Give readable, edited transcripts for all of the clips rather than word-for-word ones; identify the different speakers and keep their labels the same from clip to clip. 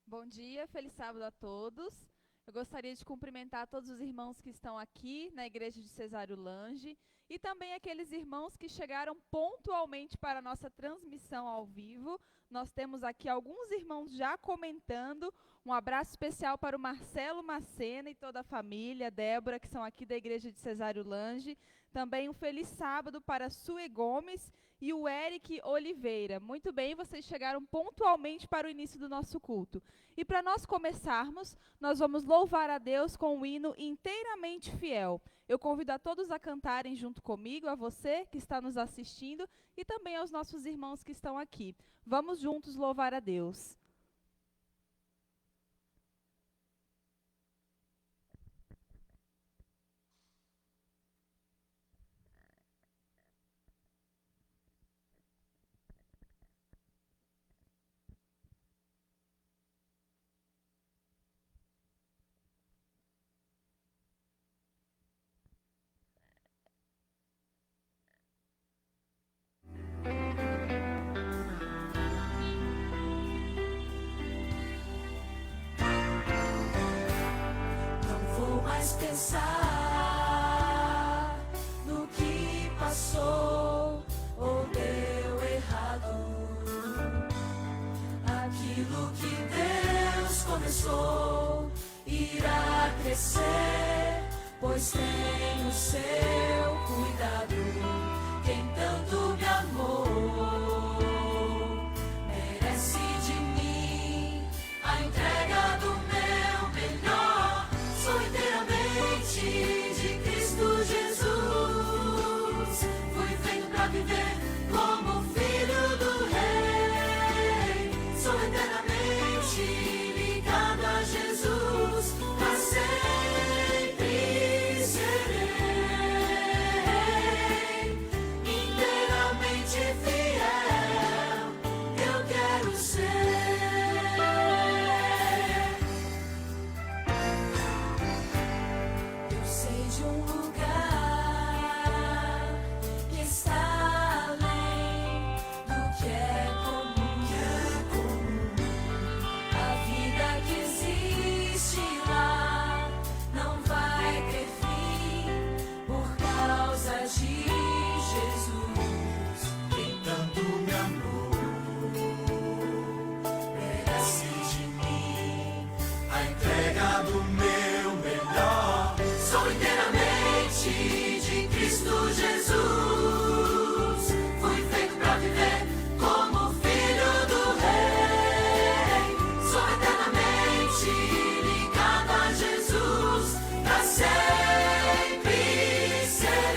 Speaker 1: Bom dia, feliz sábado a todos. Eu gostaria de cumprimentar todos os irmãos que estão aqui na igreja de Cesário Lange e também aqueles irmãos que chegaram pontualmente para a nossa transmissão ao vivo. Nós temos aqui alguns irmãos já comentando. Um abraço especial para o Marcelo Macena e toda a família, Débora, que são aqui da igreja de Cesário Lange. Também um feliz sábado para a Sue Gomes e o Eric Oliveira. Muito bem, vocês chegaram pontualmente para o início do nosso culto. E para nós começarmos, nós vamos louvar a Deus com o hino Inteiramente Fiel. Eu convido a todos a cantarem junto comigo, a você que está nos assistindo e também aos nossos irmãos que estão aqui. Vamos juntos louvar a Deus.
Speaker 2: Pensar no que passou ou deu errado. Aquilo que Deus começou irá crescer, pois tem o seu cuidado. Quem tanto me amou merece de mim a entrega do meu melhor. Sou inteiramente de Cristo Jesus. Fui feito pra viver como filho do Rei. Sou eternamente ligado a Jesus. Pra sempre serei inteiramente fiel. Eu quero ser. De um lugar que está além do que é comum. A vida que existe lá não vai ter fim por causa de Jesus. Quem tanto me amou merece de mim a entrega do meu melhor. Sou inteiramente de Cristo Jesus. Fui feito pra viver como filho do Rei. Sou eternamente ligado a Jesus. Pra sempre serei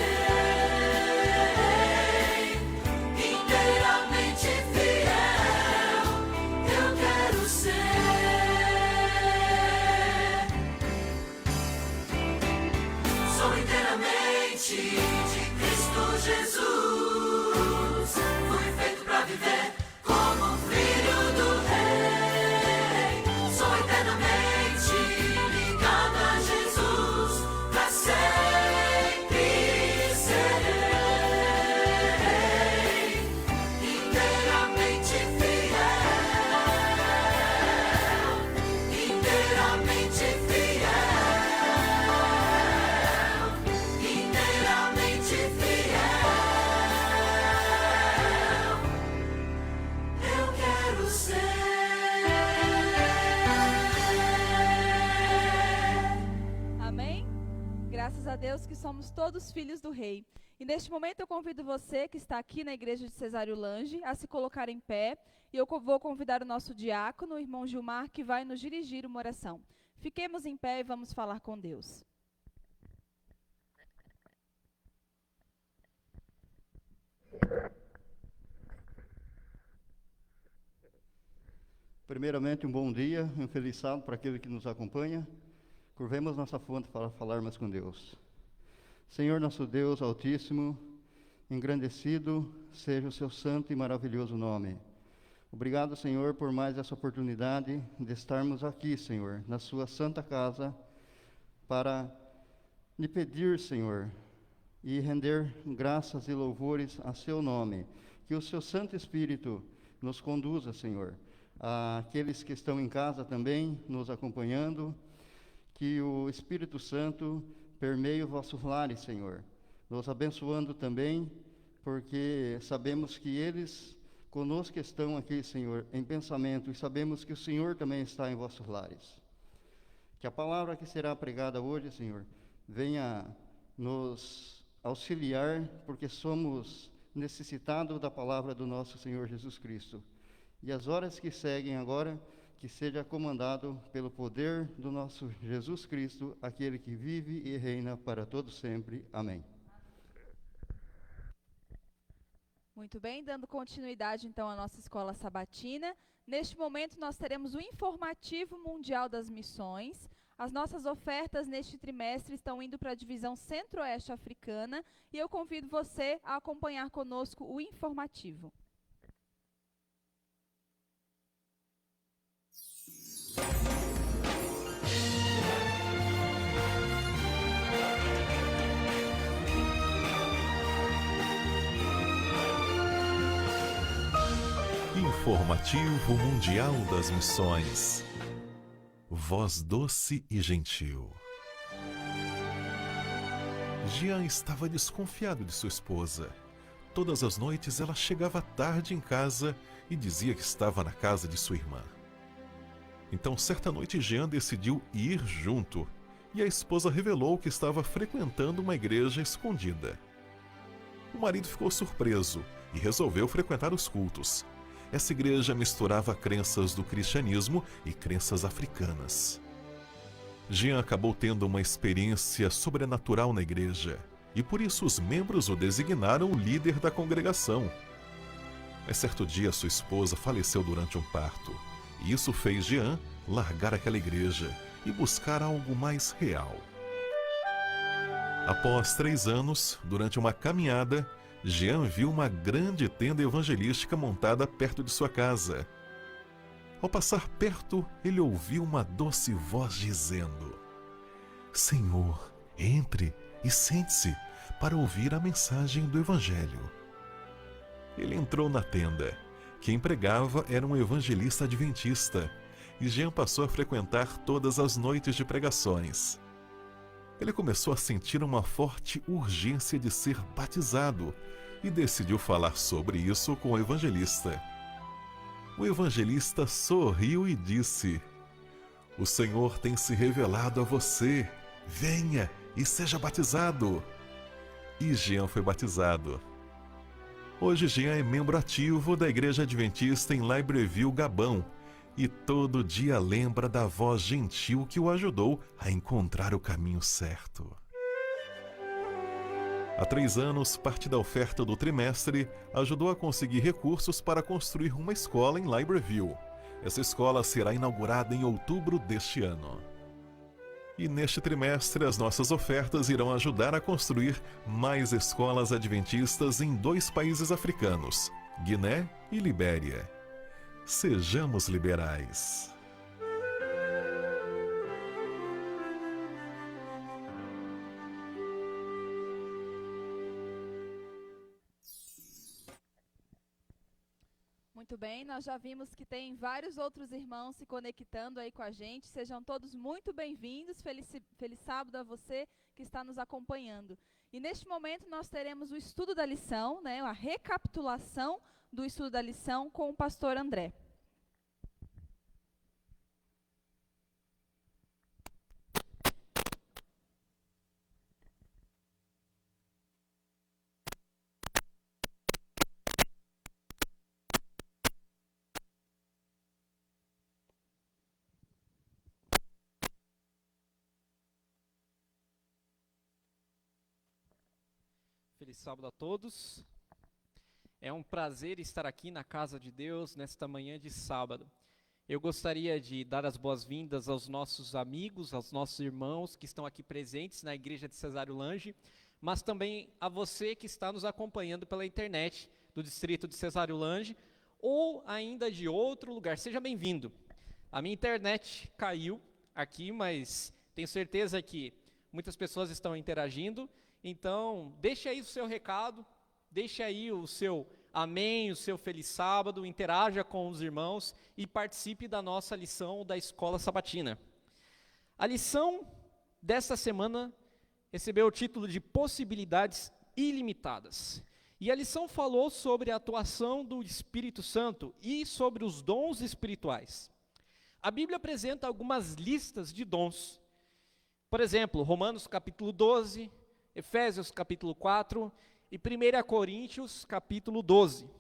Speaker 2: inteiramente fiel. Eu quero ser. Sou inteiramente de Cristo Jesus. Fui feito pra viver como filho do Rei. Sou eternamente ligado a Jesus. Pra sempre serei inteiramente fiel. Inteiramente fiel. Inteiramente fiel, eu quero ser.
Speaker 1: Amém? Graças a Deus que somos todos filhos do Rei. E neste momento eu convido você que está aqui na igreja de Cesário Lange a se colocar em pé. E eu vou convidar o nosso diácono, o irmão Gilmar, que vai nos dirigir uma oração. Fiquemos em pé e vamos falar com Deus.
Speaker 3: Primeiramente, um bom dia, um feliz sábado para aquele que nos acompanha. Curvemos nossa fonte para falarmos com Deus. Senhor nosso Deus Altíssimo, engrandecido seja o seu santo e maravilhoso nome. Obrigado, Senhor, por mais essa oportunidade de estarmos aqui, Senhor, na sua santa casa, para lhe pedir, Senhor, e render graças e louvores a seu nome. Que o seu Santo Espírito nos conduza, Senhor. Aqueles que estão em casa também, nos acompanhando, que o Espírito Santo permeie os vossos lares, Senhor, nos abençoando também, porque sabemos que eles conosco estão aqui, Senhor, em pensamento, e sabemos que o Senhor também está em vossos lares. Que a palavra que será pregada hoje, Senhor, venha nos auxiliar, porque somos necessitados da palavra do nosso Senhor Jesus Cristo. E as horas que seguem agora, que seja comandado pelo poder do nosso Jesus Cristo, aquele que vive e reina para todo sempre. Amém.
Speaker 1: Muito bem, dando continuidade então à nossa escola sabatina. Neste momento nós teremos o informativo mundial das missões. As nossas ofertas neste trimestre estão indo para a divisão centro-oeste africana e eu convido você a acompanhar conosco o informativo.
Speaker 4: Informativo Mundial das Missões. Voz doce e gentil. Jean estava desconfiado de sua esposa. Todas as noites ela chegava tarde em casa e dizia que estava na casa de sua irmã. Então, certa noite, Jean decidiu ir junto e a esposa revelou que estava frequentando uma igreja escondida. O marido ficou surpreso e resolveu frequentar os cultos. Essa igreja misturava crenças do cristianismo e crenças africanas. Jean acabou tendo uma experiência sobrenatural na igreja, e por isso os membros o designaram o líder da congregação. Mas certo dia sua esposa faleceu durante um parto, e isso fez Jean largar aquela igreja e buscar algo mais real. Após 3 anos, durante uma caminhada, Jean viu uma grande tenda evangelística montada perto de sua casa. Ao passar perto, ele ouviu uma doce voz dizendo: Senhor, entre e sente-se para ouvir a mensagem do Evangelho. Ele entrou na tenda. Quem pregava era um evangelista adventista, e Jean passou a frequentar todas as noites de pregações. Ele começou a sentir uma forte urgência de ser batizado e decidiu falar sobre isso com o evangelista. O evangelista sorriu e disse: O Senhor tem se revelado a você. Venha e seja batizado. E Jean foi batizado. Hoje Jean é membro ativo da Igreja Adventista em Libreville, Gabão, e todo dia lembra da voz gentil que o ajudou a encontrar o caminho certo. Há 3 anos, parte da oferta do trimestre ajudou a conseguir recursos para construir uma escola em Libreville. Essa escola será inaugurada em outubro deste ano. E neste trimestre, as nossas ofertas irão ajudar a construir mais escolas adventistas em 2 países africanos, Guiné e Libéria. Sejamos liberais.
Speaker 1: Muito bem, nós já vimos que tem vários outros irmãos se conectando aí com a gente. Sejam todos muito bem-vindos. Feliz sábado a você que está nos acompanhando. E neste momento nós teremos o estudo da lição, né, a recapitulação do estudo da lição com o pastor André.
Speaker 5: Feliz sábado a todos. É um prazer estar aqui na casa de Deus nesta manhã de sábado. Eu gostaria de dar as boas-vindas aos nossos amigos, aos nossos irmãos que estão aqui presentes na igreja de Cesário Lange, mas também a você que está nos acompanhando pela internet do distrito de Cesário Lange ou ainda de outro lugar. Seja bem-vindo. A minha internet caiu aqui, mas tenho certeza que muitas pessoas estão interagindo. Então, deixe aí o seu recado, deixe aí o seu amém, o seu feliz sábado, interaja com os irmãos e participe da nossa lição da Escola Sabatina. A lição desta semana recebeu o título de Possibilidades Ilimitadas. E a lição falou sobre a atuação do Espírito Santo e sobre os dons espirituais. A Bíblia apresenta algumas listas de dons. Por exemplo, Romanos capítulo 12, Efésios capítulo 4 e 1 Coríntios capítulo 12.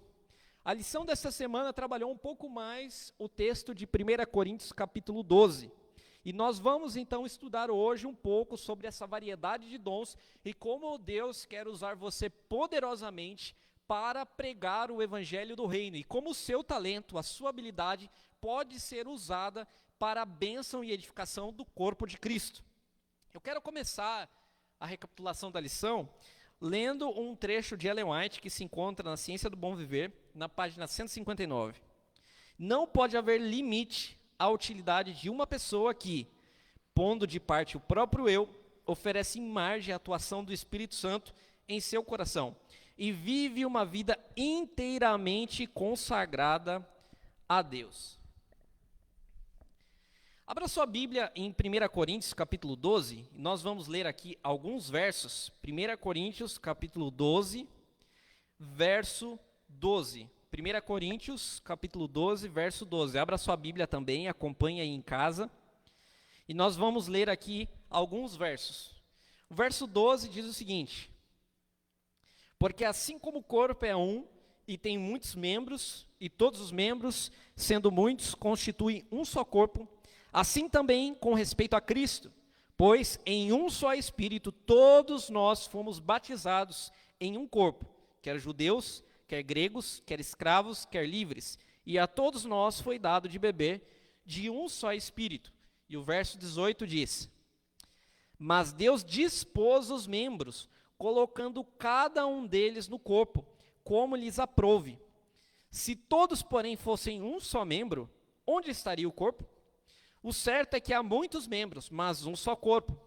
Speaker 5: A lição dessa semana trabalhou um pouco mais o texto de 1 Coríntios capítulo 12. E nós vamos então estudar hoje um pouco sobre essa variedade de dons e como Deus quer usar você poderosamente para pregar o evangelho do reino. E como o seu talento, a sua habilidade pode ser usada para a bênção e edificação do corpo de Cristo. Eu quero começar a recapitulação da lição lendo um trecho de Ellen White que se encontra na Ciência do Bom Viver, na página 159. Não pode haver limite à utilidade de uma pessoa que, pondo de parte o próprio eu, oferece margem à atuação do Espírito Santo em seu coração e vive uma vida inteiramente consagrada a Deus. Abra sua Bíblia em 1 Coríntios capítulo 12, nós vamos ler aqui alguns versos. 1 Coríntios capítulo 12, verso 12. 1 Coríntios capítulo 12, verso 12. Abra sua Bíblia também, acompanhe aí em casa. E nós vamos ler aqui alguns versos. O verso 12 diz o seguinte: porque assim como o corpo é um e tem muitos membros, e todos os membros, sendo muitos, constituem um só corpo, assim também com respeito a Cristo, pois em um só Espírito todos nós fomos batizados em um corpo, quer judeus, quer gregos, quer escravos, quer livres, e a todos nós foi dado de beber de um só Espírito. E o verso 18 diz: mas Deus dispôs os membros, colocando cada um deles no corpo, como lhes aprouve. Se todos, porém, fossem um só membro, onde estaria o corpo? O certo é que há muitos membros, mas um só corpo.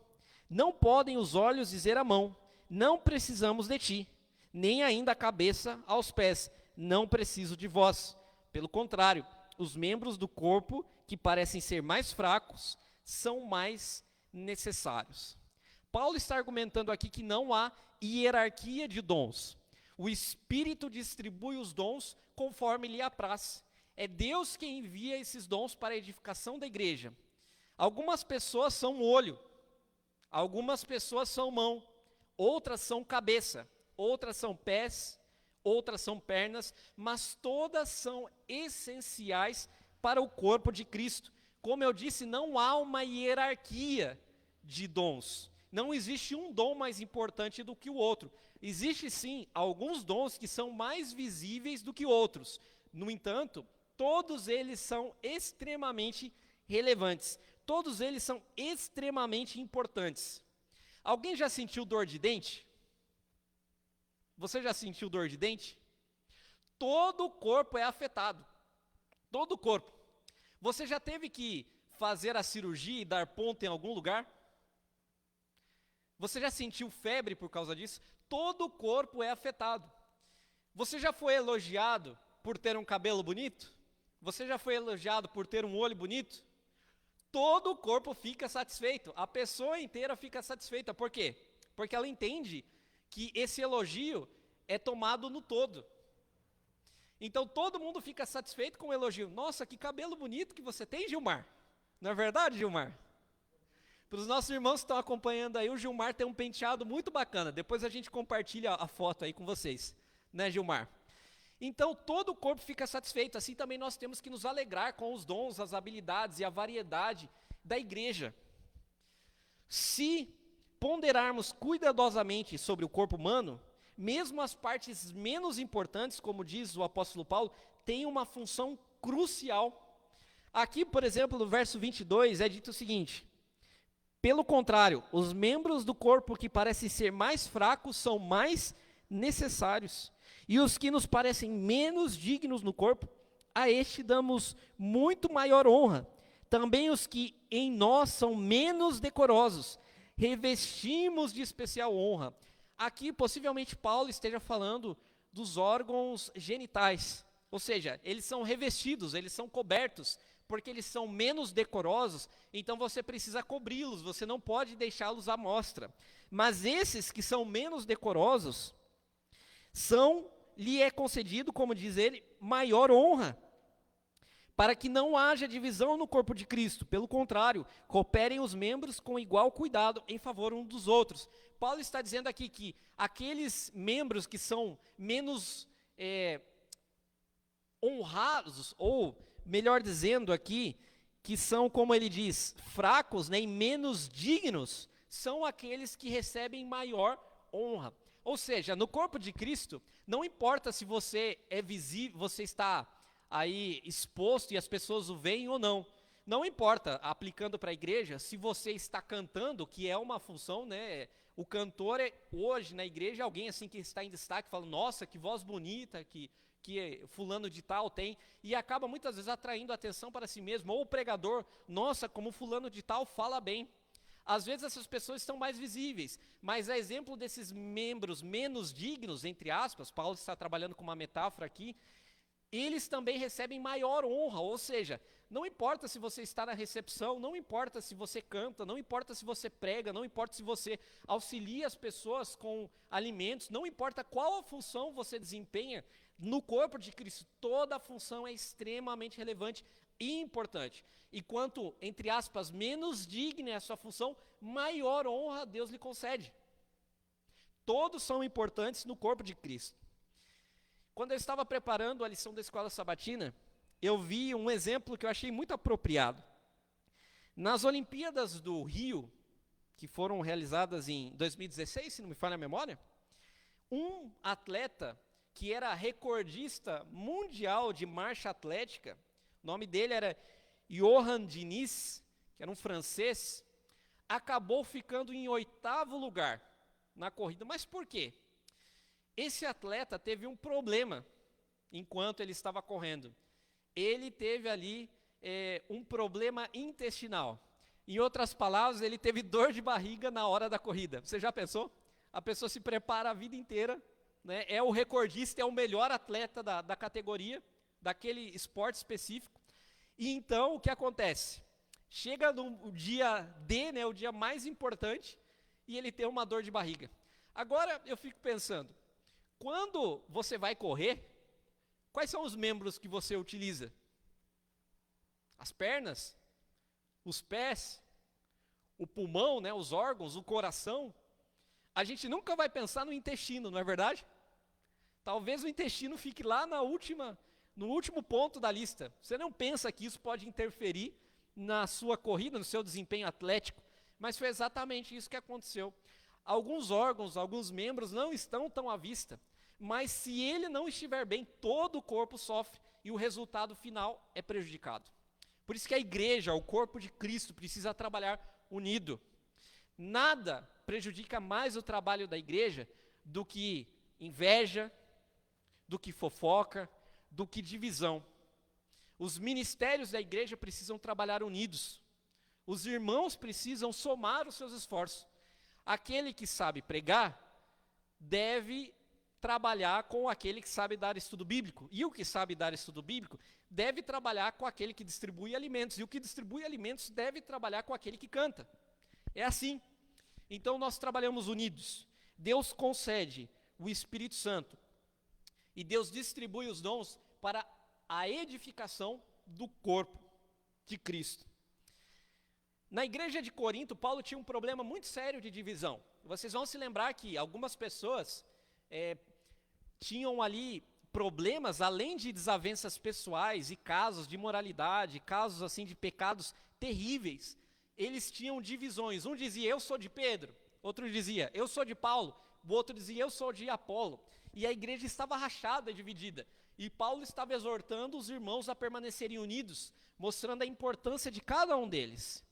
Speaker 5: Não podem os olhos dizer à mão: não precisamos de ti, nem ainda a cabeça aos pés: não preciso de vós. Pelo contrário, os membros do corpo que parecem ser mais fracos são mais necessários. Paulo está argumentando aqui que não há hierarquia de dons. O Espírito distribui os dons conforme lhe apraz. É Deus quem envia esses dons para a edificação da igreja. Algumas pessoas são olho, algumas pessoas são mão, outras são cabeça, outras são pés, outras são pernas, mas todas são essenciais para o corpo de Cristo. Como eu disse, não há uma hierarquia de dons. Não existe um dom mais importante do que o outro. Existe sim alguns dons que são mais visíveis do que outros. No entanto, todos eles são extremamente relevantes. Todos eles são extremamente importantes. Alguém já sentiu dor de dente? Você já sentiu dor de dente? Todo o corpo é afetado. Todo o corpo. Você já teve que fazer a cirurgia e dar ponto em algum lugar? Você já sentiu febre por causa disso? Todo o corpo é afetado. Você já foi elogiado por ter um cabelo bonito? Você já foi elogiado por ter um olho bonito? Todo o corpo fica satisfeito. A pessoa inteira fica satisfeita. Por quê? Porque ela entende que esse elogio é tomado no todo. Então todo mundo fica satisfeito com o elogio. Nossa, que cabelo bonito que você tem, Gilmar. Não é verdade, Gilmar? Para os nossos irmãos que estão acompanhando aí, o Gilmar tem um penteado muito bacana. Depois a gente compartilha a foto aí com vocês. Né, Gilmar? Então todo o corpo fica satisfeito. Assim também nós temos que nos alegrar com os dons, as habilidades e a variedade da igreja. Se ponderarmos cuidadosamente sobre o corpo humano, mesmo as partes menos importantes, como diz o apóstolo Paulo, têm uma função crucial. Aqui, por exemplo, no verso 22, é dito o seguinte: pelo contrário, os membros do corpo que parecem ser mais fracos são mais necessários, e os que nos parecem menos dignos no corpo, a este damos muito maior honra. Também os que em nós são menos decorosos, revestimos de especial honra. Aqui, possivelmente, Paulo esteja falando dos órgãos genitais, ou seja, eles são revestidos, eles são cobertos, porque eles são menos decorosos, então você precisa cobri-los, você não pode deixá-los à mostra. Mas esses que são menos decorosos, lhe é concedido, como diz ele, maior honra, para que não haja divisão no corpo de Cristo. Pelo contrário, cooperem os membros com igual cuidado em favor uns dos outros. Paulo está dizendo aqui que aqueles membros que são menos honrados, ou melhor dizendo aqui, que são, como ele diz, fracos, né, e menos dignos, são aqueles que recebem maior honra. Ou seja, no corpo de Cristo, não importa se você é visível, você está aí exposto e as pessoas o veem ou não. Não importa, aplicando para a igreja, se você está cantando, que é uma função, né? O cantor hoje na igreja é alguém assim que está em destaque, fala, nossa, que voz bonita que fulano de tal tem, e acaba muitas vezes atraindo atenção para si mesmo, ou o pregador, nossa, como fulano de tal fala bem. Às vezes essas pessoas estão mais visíveis, mas a exemplo desses membros menos dignos, entre aspas, Paulo está trabalhando com uma metáfora aqui, eles também recebem maior honra, ou seja, não importa se você está na recepção, não importa se você canta, não importa se você prega, não importa se você auxilia as pessoas com alimentos, não importa qual a função você desempenha, no corpo de Cristo, toda a função é extremamente relevante e importante. E quanto, entre aspas, menos digna é a sua função, maior honra Deus lhe concede. Todos são importantes no corpo de Cristo. Quando eu estava preparando a lição da escola sabatina, eu vi um exemplo que eu achei muito apropriado. Nas Olimpíadas do Rio, que foram realizadas em 2016, se não me falha a memória, um atleta que era recordista mundial de marcha atlética, o nome dele era Johan Diniz, que era um francês, acabou ficando em 8º lugar na corrida. Mas por quê? Esse atleta teve um problema enquanto ele estava correndo. Ele teve ali um problema intestinal. Em outras palavras, ele teve dor de barriga na hora da corrida. Você já pensou? A pessoa se prepara a vida inteira, né? É o recordista, é o melhor atleta da categoria, daquele esporte específico. E então, o que acontece? Chega no dia D, né, o dia mais importante, e ele tem uma dor de barriga. Agora, eu fico pensando, quando você vai correr, quais são os membros que você utiliza? As pernas? Os pés? O pulmão, né, os órgãos, o coração? A gente nunca vai pensar no intestino, não é verdade? Talvez o intestino fique lá no último ponto da lista. Você não pensa que isso pode interferir na sua corrida, no seu desempenho atlético, mas foi exatamente isso que aconteceu. Alguns órgãos, alguns membros não estão tão à vista, mas se ele não estiver bem, todo o corpo sofre e o resultado final é prejudicado. Por isso que a igreja, o corpo de Cristo, precisa trabalhar unido. Nada prejudica mais o trabalho da igreja do que inveja, do que fofoca, do que divisão. Os ministérios da igreja precisam trabalhar unidos. Os irmãos precisam somar os seus esforços. Aquele que sabe pregar deve trabalhar com aquele que sabe dar estudo bíblico. E o que sabe dar estudo bíblico deve trabalhar com aquele que distribui alimentos. E o que distribui alimentos deve trabalhar com aquele que canta. É assim. Então nós trabalhamos unidos. Deus concede o Espírito Santo. E Deus distribui os dons para a edificação do corpo de Cristo. Na igreja de Corinto, Paulo tinha um problema muito sério de divisão. Vocês vão se lembrar que algumas pessoas tinham ali problemas, além de desavenças pessoais e casos de imoralidade, casos assim de pecados terríveis. Eles tinham divisões. Um dizia, eu sou de Pedro. Outro dizia, eu sou de Paulo. O outro dizia, eu sou de Apolo. E a igreja estava rachada, dividida. E Paulo estava exortando os irmãos a permanecerem unidos, mostrando a importância de cada um deles.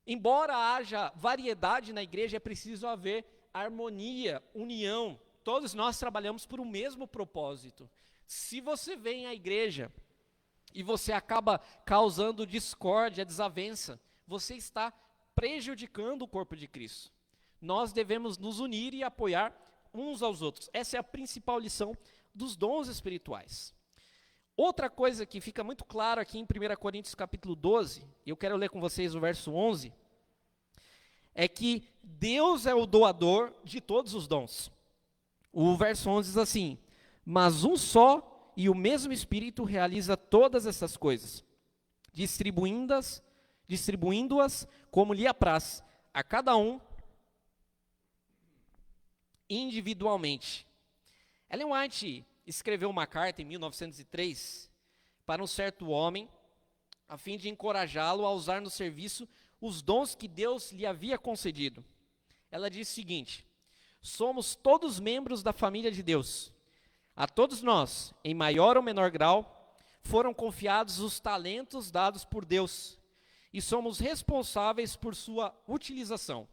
Speaker 5: Embora haja variedade na igreja, é preciso haver harmonia, união. Todos nós trabalhamos por um mesmo propósito. Se você vem à igreja e você acaba causando discórdia, desavença, você está prejudicando o corpo de Cristo. Nós devemos nos unir e apoiar uns aos outros. Essa é a principal lição dos dons espirituais. Outra coisa que fica muito claro aqui em 1 Coríntios capítulo 12, e eu quero ler com vocês o verso 11, é que Deus é o doador de todos os dons. O verso 11 diz assim: mas um só e o mesmo Espírito realiza todas essas coisas, distribuindo-as como lhe apraz, a cada um individualmente. Ellen White escreveu uma carta em 1903 para um certo homem, a fim de encorajá-lo a usar no serviço os dons que Deus lhe havia concedido. Ela diz o seguinte: somos todos membros da família de Deus. A todos nós, em maior ou menor grau, foram confiados os talentos dados por Deus, e somos responsáveis por sua utilização.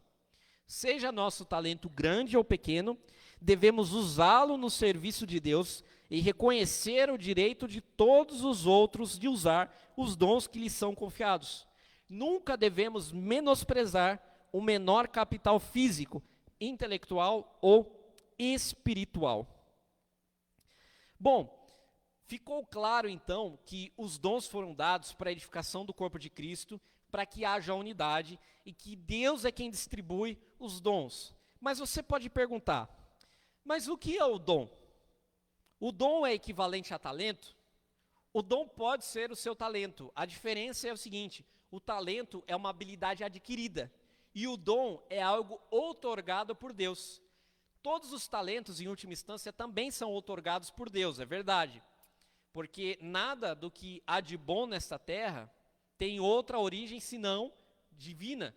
Speaker 5: Seja nosso talento grande ou pequeno, devemos usá-lo no serviço de Deus e reconhecer o direito de todos os outros de usar os dons que lhes são confiados. Nunca devemos menosprezar o menor capital físico, intelectual ou espiritual. Bom, ficou claro então que os dons foram dados para a edificação do corpo de Cristo, para que haja unidade e que Deus é quem distribui os dons. Mas você pode perguntar: mas o que é o dom? O dom é equivalente a talento? O dom pode ser o seu talento. A diferença é o seguinte: o talento é uma habilidade adquirida e o dom é algo outorgado por Deus. Todos os talentos, em última instância, também são outorgados por Deus, é verdade. Porque nada do que há de bom nesta terra tem outra origem senão divina.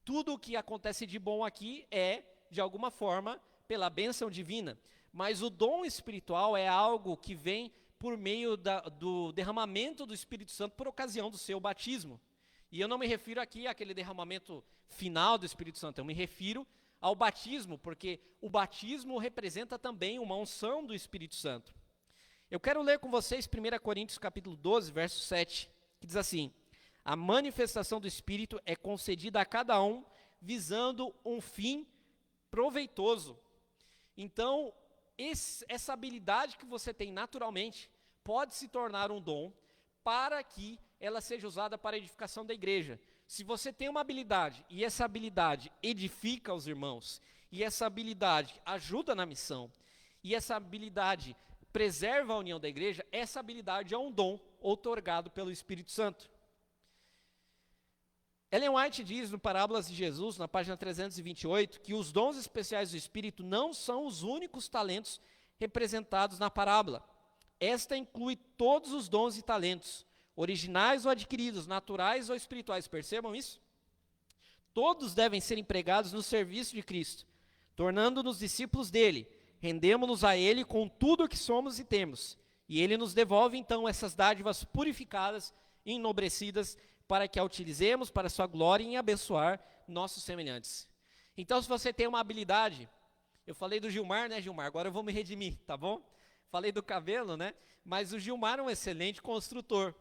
Speaker 5: Tudo o que acontece de bom aqui é, de alguma forma, pela bênção divina. Mas o dom espiritual é algo que vem por meio do derramamento do Espírito Santo por ocasião do seu batismo. E eu não me refiro aqui àquele derramamento final do Espírito Santo, eu me refiro ao batismo, porque o batismo representa também uma unção do Espírito Santo. Eu quero ler com vocês 1 Coríntios capítulo 12, verso 7, que diz assim: a manifestação do Espírito é concedida a cada um, visando um fim proveitoso. Então, essa habilidade que você tem naturalmente pode se tornar um dom para que ela seja usada para a edificação da igreja. Se você tem uma habilidade e essa habilidade edifica os irmãos, e essa habilidade ajuda na missão, e essa habilidade preserva a união da igreja, essa habilidade é um dom outorgado pelo Espírito Santo. Ellen White diz no Parábolas de Jesus, na página 328, que os dons especiais do Espírito não são os únicos talentos representados na parábola. Esta inclui todos os dons e talentos, originais ou adquiridos, naturais ou espirituais. Percebam isso? Todos devem ser empregados no serviço de Cristo, tornando-nos discípulos dele. Rendemos-nos a ele com tudo o que somos e temos. E ele nos devolve então essas dádivas purificadas e enobrecidas, para que a utilizemos para a sua glória e em abençoar nossos semelhantes. Então, se você tem uma habilidade, eu falei do Gilmar, né, Gilmar? Agora eu vou me redimir, tá bom? Falei do cabelo, né? Mas o Gilmar é um excelente construtor.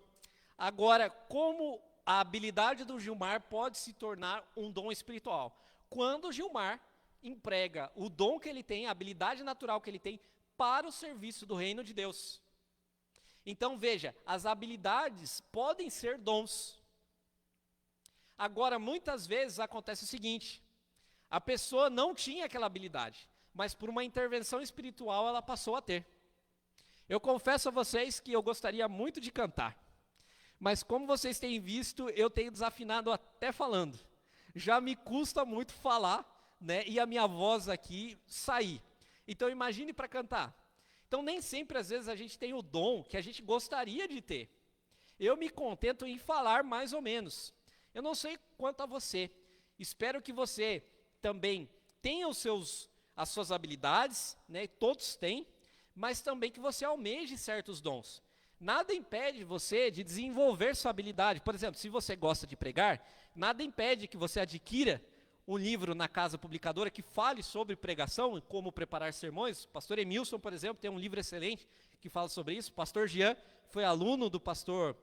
Speaker 5: Agora, como a habilidade do Gilmar pode se tornar um dom espiritual? Quando o Gilmar emprega o dom que ele tem, a habilidade natural que ele tem, para o serviço do reino de Deus. Então, veja, as habilidades podem ser dons. Agora, muitas vezes acontece o seguinte: a pessoa não tinha aquela habilidade, mas por uma intervenção espiritual ela passou a ter. Eu confesso a vocês que eu gostaria muito de cantar, mas como vocês têm visto, eu tenho desafinado até falando. Já me custa muito falar, né, e a minha voz aqui sair. Então imagine para cantar. Então nem sempre, às vezes, a gente tem o dom que a gente gostaria de ter. Eu me contento em falar mais ou menos. Eu não sei quanto a você. Espero que você também tenha as suas habilidades, né, todos têm, mas também que você almeje certos dons. Nada impede você de desenvolver sua habilidade. Por exemplo, se você gosta de pregar, nada impede que você adquira um livro na casa publicadora que fale sobre pregação, como preparar sermões. O pastor Emilson, por exemplo, tem um livro excelente que fala sobre isso. O pastor Jean foi aluno do pastor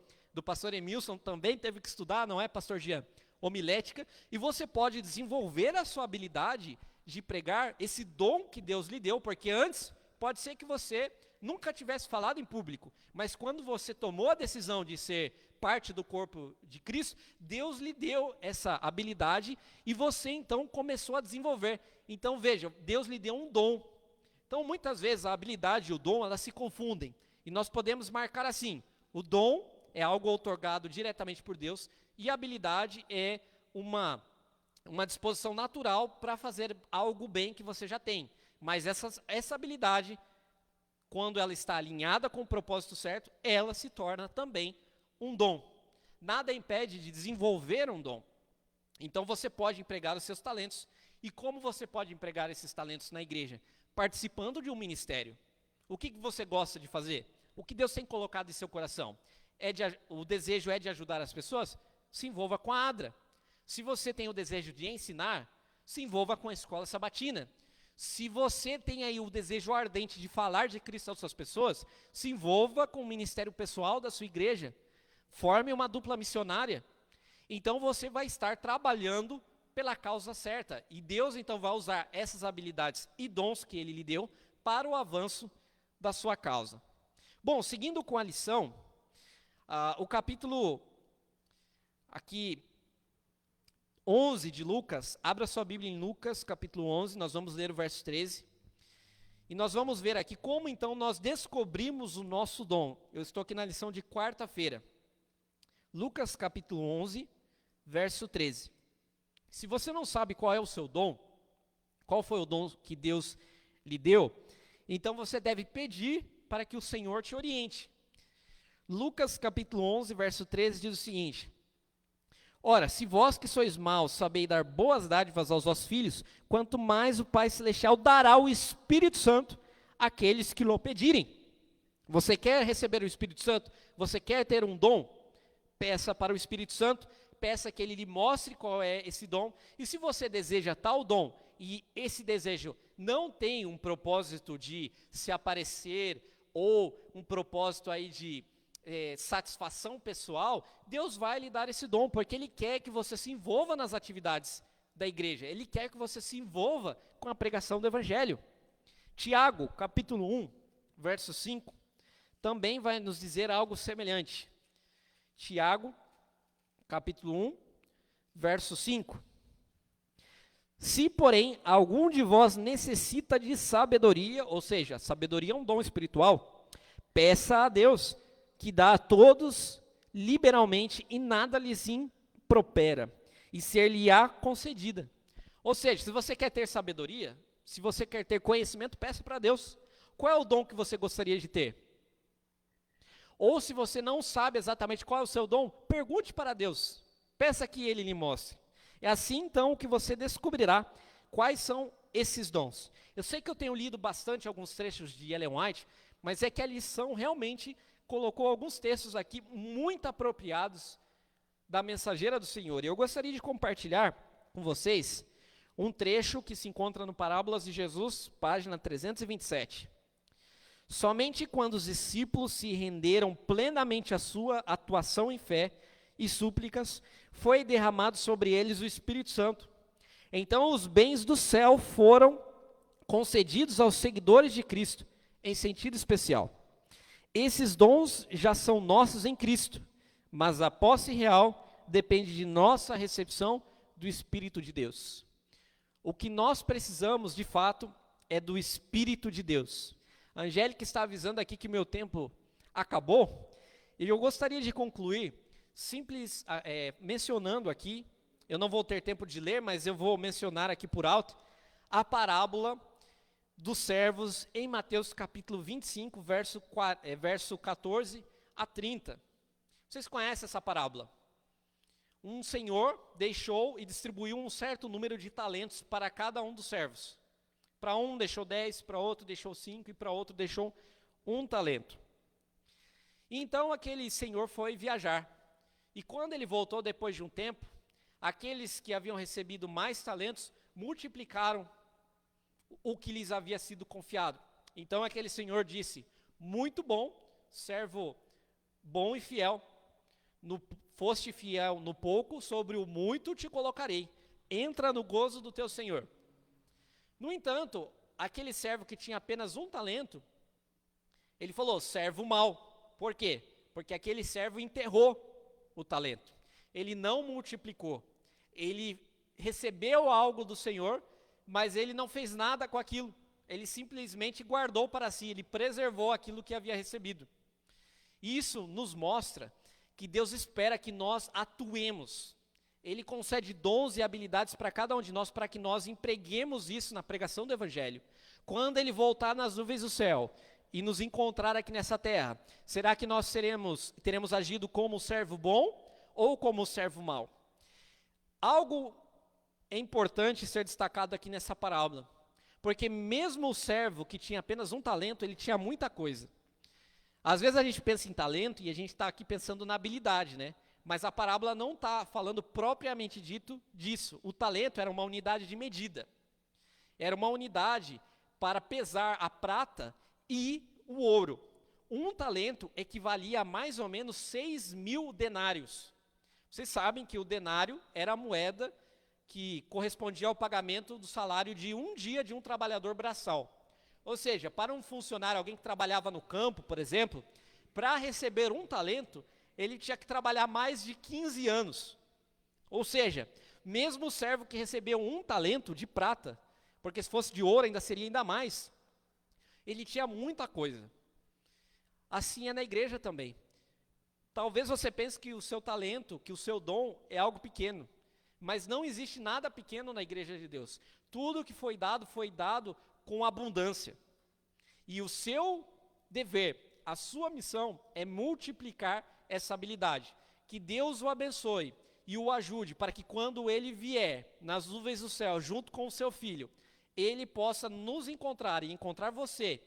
Speaker 5: Emilson, também teve que estudar, não é, pastor Jean? homilética, e você pode desenvolver a sua habilidade de pregar, esse dom que Deus lhe deu, porque antes pode ser que você nunca tivesse falado em público, mas quando você tomou a decisão de ser parte do corpo de Cristo, Deus lhe deu essa habilidade e você então começou a desenvolver. Então veja, Deus lhe deu um dom. Então muitas vezes a habilidade e o dom, elas se confundem, e nós podemos marcar assim: o dom é algo outorgado diretamente por Deus, e a habilidade é uma disposição natural para fazer algo bem que você já tem. Mas essa habilidade, quando ela está alinhada com o propósito certo, ela se torna também um dom. Nada impede de desenvolver um dom. Então você pode empregar os seus talentos. E como você pode empregar esses talentos na igreja? Participando de um ministério. O que você gosta de fazer? O que Deus tem colocado em seu coração? O desejo é de ajudar as pessoas? Se envolva com a ADRA. Se você tem o desejo de ensinar, se envolva com a escola sabatina. Se você tem aí o desejo ardente de falar de Cristo às suas pessoas, se envolva com o ministério pessoal da sua igreja. Forme uma dupla missionária. Então você vai estar trabalhando pela causa certa. E Deus então vai usar essas habilidades e dons que Ele lhe deu para o avanço da sua causa. Bom, seguindo com a lição, o capítulo aqui 11 de Lucas, abra sua Bíblia em Lucas, capítulo 11, nós vamos ler o verso 13. E nós vamos ver aqui como então nós descobrimos o nosso dom. Eu estou aqui na lição de quarta-feira. Lucas, capítulo 11, verso 13. Se você não sabe qual é o seu dom, qual foi o dom que Deus lhe deu, então você deve pedir para que o Senhor te oriente. Lucas, capítulo 11, verso 13, diz o seguinte: ora, se vós que sois maus sabeis dar boas dádivas aos vossos filhos, quanto mais o Pai Celestial dará o Espírito Santo àqueles que lhe pedirem. Você quer receber o Espírito Santo? Você quer ter um dom? Peça para o Espírito Santo, peça que ele lhe mostre qual é esse dom. E se você deseja tal dom, e esse desejo não tem um propósito de se aparecer, ou um propósito aí de satisfação pessoal, Deus vai lhe dar esse dom, porque Ele quer que você se envolva nas atividades da igreja, Ele quer que você se envolva com a pregação do Evangelho. Tiago, capítulo 1, verso 5, também vai nos dizer algo semelhante. Tiago, capítulo 1, verso 5. Se, porém, algum de vós necessita de sabedoria, ou seja, sabedoria é um dom espiritual, peça a Deus, que dá a todos liberalmente e nada lhes impropera, e ser-lhe-á concedida. Ou seja, se você quer ter sabedoria, se você quer ter conhecimento, peça para Deus. Qual é o dom que você gostaria de ter? Ou se você não sabe exatamente qual é o seu dom, pergunte para Deus, peça que Ele lhe mostre. É assim então que você descobrirá quais são esses dons. Eu sei que eu tenho lido bastante alguns trechos de Ellen White, mas é que a lição realmente colocou alguns textos aqui muito apropriados da mensageira do Senhor. E eu gostaria de compartilhar com vocês um trecho que se encontra no Parábolas de Jesus, página 327. Somente quando os discípulos se renderam plenamente à sua atuação em fé e súplicas, foi derramado sobre eles o Espírito Santo. Então os bens do céu foram concedidos aos seguidores de Cristo, em sentido especial. Esses dons já são nossos em Cristo, mas a posse real depende de nossa recepção do Espírito de Deus. O que nós precisamos, de fato, é do Espírito de Deus. A Angélica está avisando aqui que meu tempo acabou, e eu gostaria de concluir mencionando aqui, eu não vou ter tempo de ler, mas eu vou mencionar aqui por alto, a parábola dos servos em Mateus capítulo 25, verso 14 a 30. Vocês conhecem essa parábola? Um senhor deixou e distribuiu um certo número de talentos para cada um dos servos. Para um deixou 10, para outro deixou 5 e para outro deixou 1 talento. Então aquele senhor foi viajar. E quando ele voltou depois de um tempo, aqueles que haviam recebido mais talentos multiplicaram o que lhes havia sido confiado. Então aquele senhor disse: muito bom, servo bom e fiel, no foste fiel no pouco, sobre o muito te colocarei. Entra no gozo do teu Senhor. No entanto, aquele servo que tinha apenas 1 talento, ele falou, servo mau. Por quê? Porque aquele servo enterrou o talento. Ele não multiplicou. Ele recebeu algo do Senhor, mas ele não fez nada com aquilo. Ele simplesmente guardou para si, ele preservou aquilo que havia recebido. Isso nos mostra que Deus espera que nós atuemos. Ele concede dons e habilidades para cada um de nós, para que nós empreguemos isso na pregação do Evangelho. Quando Ele voltar nas nuvens do céu e nos encontrar aqui nessa terra, será que nós teremos agido como um servo bom ou como um servo mau? Algo é importante ser destacado aqui nessa parábola, porque mesmo o servo que tinha apenas 1 talento, ele tinha muita coisa. Às vezes a gente pensa em talento e a gente está aqui pensando na habilidade, né? Mas a parábola não está falando propriamente dito disso. O talento era uma unidade de medida. Era uma unidade para pesar a prata e o ouro. 1 talento equivalia a mais ou menos 6.000 denários. Vocês sabem que o denário era a moeda que correspondia ao pagamento do salário de 1 dia de um trabalhador braçal. Ou seja, para um funcionário, alguém que trabalhava no campo, por exemplo, para receber 1 talento, ele tinha que trabalhar mais de 15 anos. Ou seja, mesmo o servo que recebeu 1 talento de prata, porque se fosse de ouro ainda seria ainda mais, ele tinha muita coisa. Assim é na igreja também. Talvez você pense que o seu talento, que o seu dom é algo pequeno, mas não existe nada pequeno na igreja de Deus. Tudo que foi dado com abundância. E o seu dever, a sua missão é multiplicar essa habilidade. Que Deus o abençoe e o ajude para que quando ele vier nas nuvens do céu junto com o seu filho, ele possa nos encontrar e encontrar você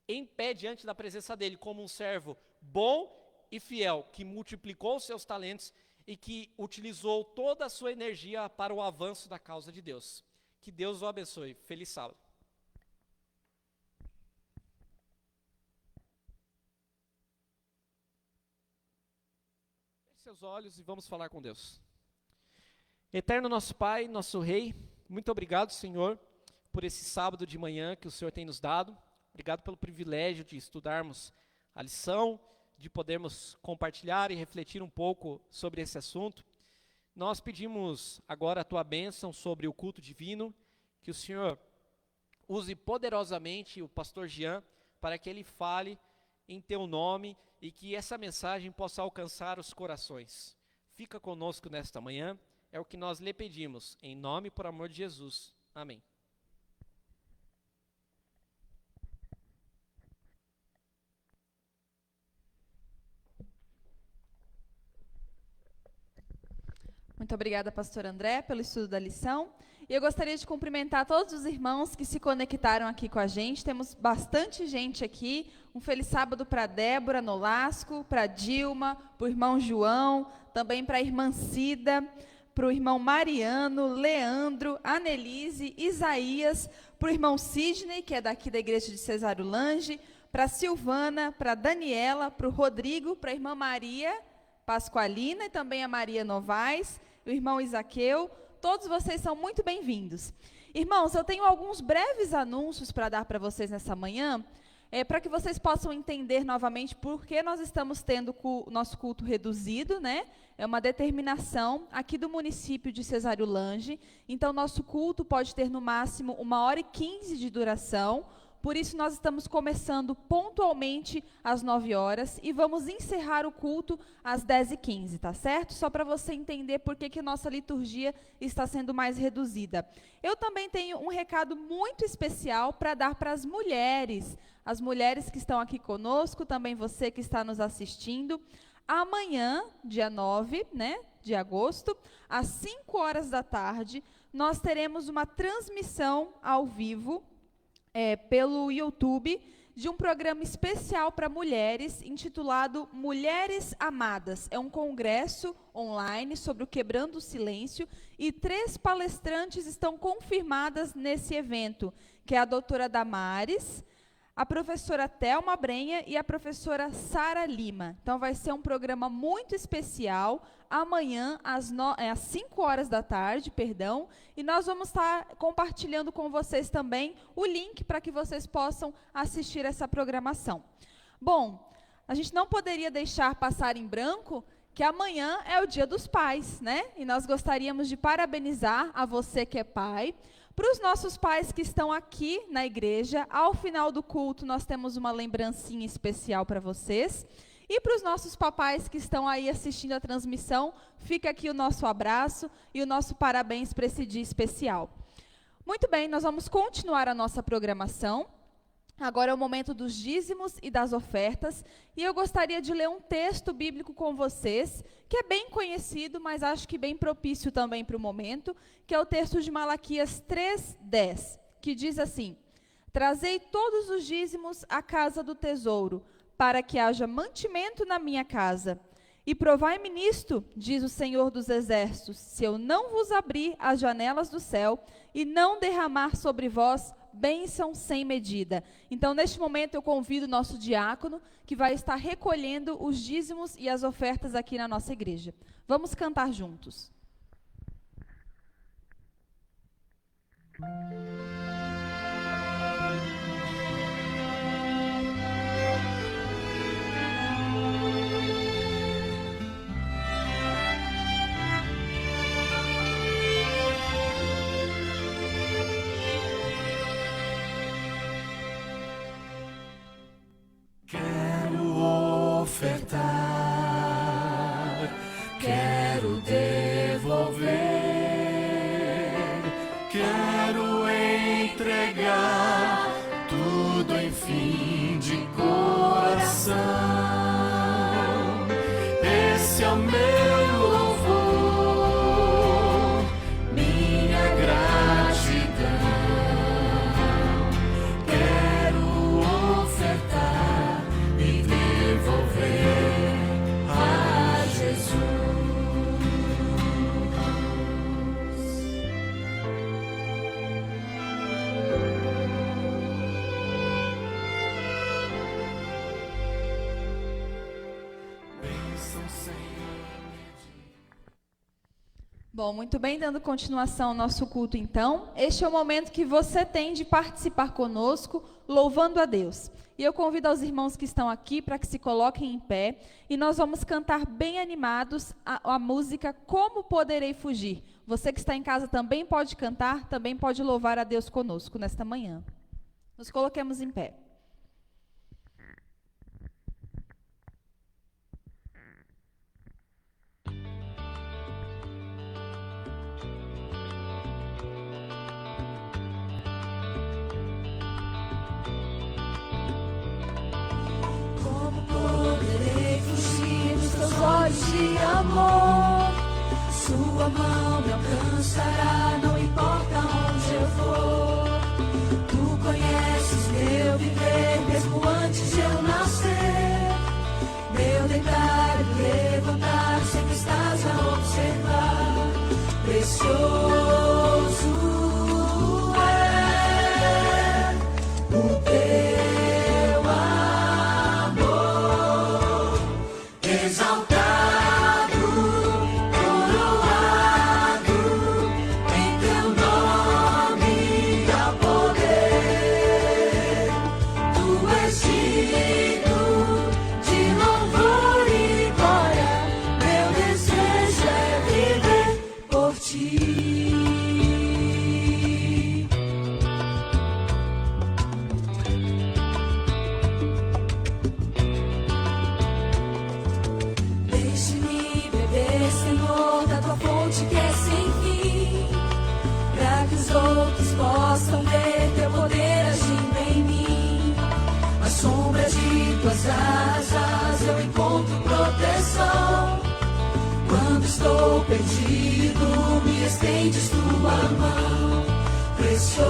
Speaker 5: em pé diante da presença dele como um servo bom e fiel, que multiplicou os seus talentos e que utilizou toda a sua energia para o avanço da causa de Deus. Que Deus o abençoe. Feliz sábado. Feche seus olhos e vamos falar com Deus. Eterno nosso Pai, nosso Rei, muito obrigado, Senhor, por esse sábado de manhã que o Senhor tem nos dado. Obrigado pelo privilégio de estudarmos a lição, de podermos compartilhar e refletir um pouco sobre esse assunto. Nós pedimos agora a Tua bênção sobre o culto divino, que o Senhor use poderosamente o pastor Jean para que ele fale em Teu nome e que essa mensagem possa alcançar os corações. Fica conosco nesta manhã, é o que nós lhe pedimos, em nome e por amor de Jesus. Amém.
Speaker 1: Muito obrigada, pastor André, pelo estudo da lição. E eu gostaria de cumprimentar todos os irmãos que se conectaram aqui com a gente. Temos bastante gente aqui. Um feliz sábado para a Débora Nolasco, para a Dilma, para o irmão João, também para a irmã Cida, para o irmão Mariano, Leandro, Anelise, Isaías, para o irmão Sidney, que é daqui da igreja de Cesário Lange, para a Silvana, para a Daniela, para o Rodrigo, para a irmã Maria Pasqualina e também a Maria Novaes, o irmão Isaqueu. Todos vocês são muito bem-vindos. Irmãos, eu tenho alguns breves anúncios para dar para vocês nessa manhã, para que vocês possam entender novamente por que nós estamos tendo o nosso culto reduzido, né? É uma determinação aqui do município de Cesário Lange. Então, nosso culto pode ter no máximo 1h15 de duração. Por isso, nós estamos começando pontualmente às 9h e vamos encerrar o culto às 10h15, tá certo? Só para você entender por que nossa liturgia está sendo mais reduzida. Eu também tenho um recado muito especial para dar para as mulheres que estão aqui conosco, também você que está nos assistindo. Amanhã, dia 9, né, de agosto, às 5h da tarde, nós teremos uma transmissão ao vivo pelo YouTube, de um programa especial para mulheres, intitulado Mulheres Amadas. É um congresso online sobre o Quebrando o Silêncio, e 3 palestrantes estão confirmadas nesse evento, que é a doutora Damares, a professora Thelma Brenha e a professora Sara Lima. Então, vai ser um programa muito especial, amanhã, às 5 horas da tarde, e nós vamos estar compartilhando com vocês também o link para que vocês possam assistir essa programação. Bom, a gente não poderia deixar passar em branco que amanhã é o Dia dos Pais, né? E nós gostaríamos de parabenizar a você que é pai. Para os nossos pais que estão aqui na igreja, ao final do culto nós temos uma lembrancinha especial para vocês. E para os nossos papais que estão aí assistindo a transmissão, fica aqui o nosso abraço e o nosso parabéns para esse dia especial. Muito bem, nós vamos continuar a nossa programação. Agora é o momento dos dízimos e das ofertas, e eu gostaria de ler um texto bíblico com vocês, que é bem conhecido, mas acho que bem propício também para o momento, que é o texto de Malaquias 3:10, que diz assim: Trazei todos os dízimos à casa do tesouro, para que haja mantimento na minha casa. E provai-me nisto, diz o Senhor dos Exércitos, se eu não vos abrir as janelas do céu e não derramar sobre vós bênção sem medida. Então, neste momento, eu convido o nosso diácono, que vai estar recolhendo os dízimos e as ofertas aqui na nossa igreja. Vamos cantar juntos.
Speaker 2: Ofertar, quero devolver, quero entregar tudo, enfim, de coração. Esse é o meu louvor, minha gratidão. Quero ofertar e devolver a Jesus. Bênção sem medir.
Speaker 1: Bom, muito bem, dando continuação ao nosso culto, então. Este é o momento que você tem de participar conosco, louvando a Deus. E eu convido aos irmãos que estão aqui para que se coloquem em pé, e nós vamos cantar bem animados a música Como Poderei Fugir. Você que está em casa também pode cantar, também pode louvar a Deus conosco nesta manhã. Nos coloquemos em pé.
Speaker 2: Como poderei fugir dos teus olhos de amor? Sua mão me alcançará, não importa onde eu for. Tu conheces meu viver, mesmo antes de eu nascer. Meu deitar e levantar, sempre estás a observar. Precioso é o teu amor, exaltado, coroado, em teu nome há poder. Tu és digno de louvor e glória, meu desejo é viver por ti. Deixe-me beber, Senhor, da tua fonte que é sem fim, para que os outros possam ver teu poder agindo em mim. À sombra de tuas asas eu encontro proteção. Quando estou perdido, me estendes tua mão. Precioso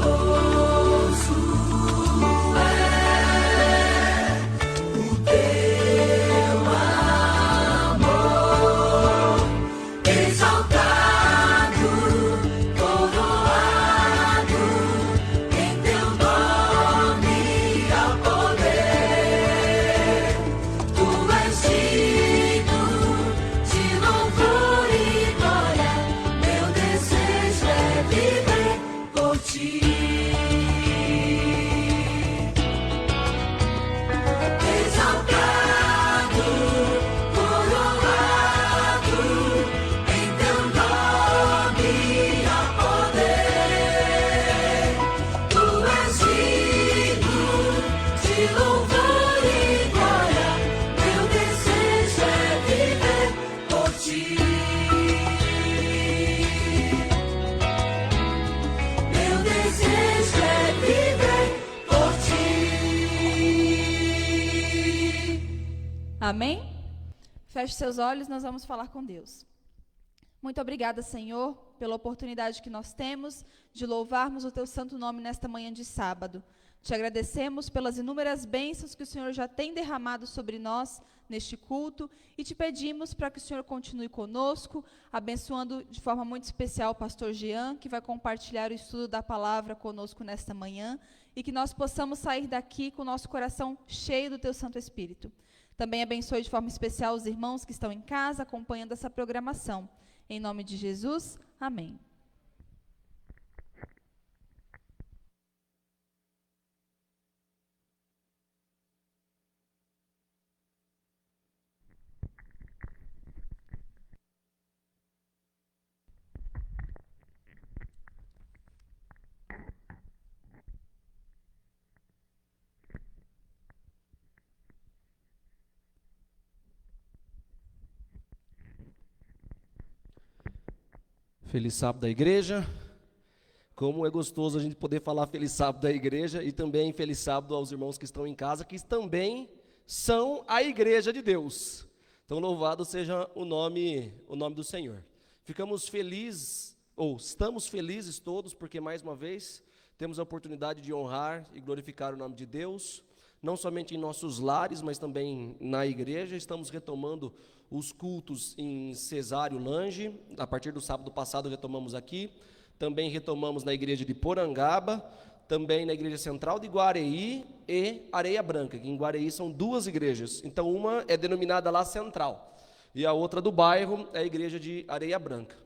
Speaker 2: é o teu amor, exaltado, coroado, em teu nome há poder.
Speaker 1: Amém? Feche seus olhos, nós vamos falar com Deus. Muito obrigada, Senhor, pela oportunidade que nós temos de louvarmos o teu santo nome nesta manhã de sábado. Te agradecemos pelas inúmeras bênçãos que o Senhor já tem derramado sobre nós neste culto e te pedimos para que o Senhor continue conosco, abençoando de forma muito especial o pastor Jean, que vai compartilhar o estudo da palavra conosco nesta manhã, e que nós possamos sair daqui com o nosso coração cheio do teu Santo Espírito. Também abençoe de forma especial os irmãos que estão em casa acompanhando essa programação. Em nome de Jesus, amém.
Speaker 6: Feliz sábado da igreja. Como é gostoso a gente poder falar feliz sábado da igreja e também feliz sábado aos irmãos que estão em casa, que também são a igreja de Deus. Então louvado seja o nome do Senhor. Ficamos felizes, ou estamos felizes todos, porque mais uma vez temos a oportunidade de honrar e glorificar o nome de Deus, não somente em nossos lares, mas também na igreja. Estamos retomando os cultos em Cesário Lange. A partir do sábado passado retomamos aqui, também retomamos na igreja de Porangaba, também na igreja central de Guareí e Areia Branca, que em Guareí são duas igrejas, então uma é denominada lá central, e a outra do bairro é a igreja de Areia Branca.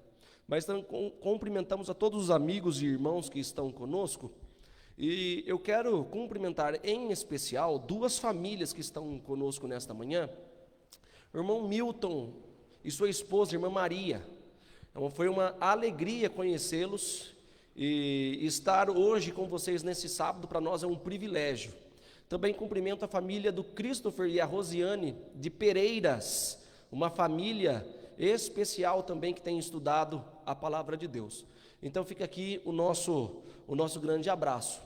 Speaker 6: Mas então, cumprimentamos a todos os amigos e irmãos que estão conosco, e eu quero cumprimentar em especial duas famílias que estão conosco nesta manhã. O irmão Milton e sua esposa, a irmã Maria. Foi uma alegria conhecê-los e estar hoje com vocês nesse sábado, para nós é um privilégio. Também cumprimento a família do Christopher e a Rosiane de Pereiras, uma família especial também que tem estudado a palavra de Deus. Então fica aqui o nosso grande abraço.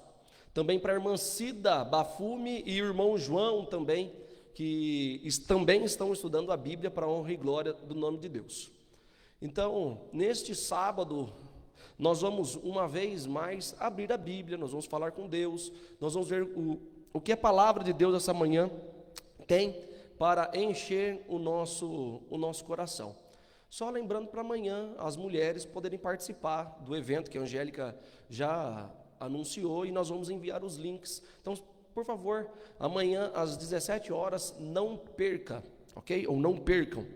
Speaker 6: Também para a irmã Cida Bafume e o irmão João também, que também estão estudando a Bíblia para a honra e glória do nome de Deus. Então, neste sábado, nós vamos uma vez mais abrir a Bíblia, nós vamos falar com Deus, nós vamos ver o que a palavra de Deus essa manhã tem para encher o nosso coração. Só lembrando para amanhã as mulheres poderem participar do evento que a Angélica já anunciou, e nós vamos enviar os links. Então, por favor, amanhã às 17 horas, não perca, ok? Ou não percam.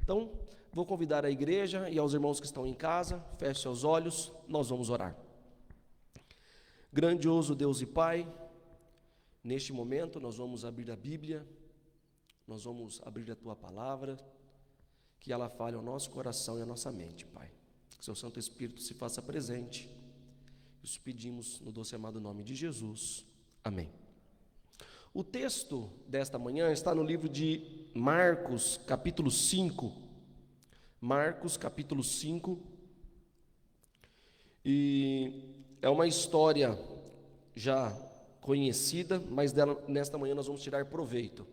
Speaker 6: Então, vou convidar a igreja e aos irmãos que estão em casa, feche seus olhos, nós vamos orar. Grandioso Deus e Pai, neste momento nós vamos abrir a Bíblia, nós vamos abrir a Tua Palavra, que ela fale ao nosso coração e à nossa mente, Pai. Que Seu Santo Espírito se faça presente. Isso pedimos no doce e amado nome de Jesus. Amém. O texto desta manhã está no livro de Marcos, capítulo 5. Marcos, capítulo 5. E é uma história já conhecida, mas dela, nesta manhã nós vamos tirar proveito.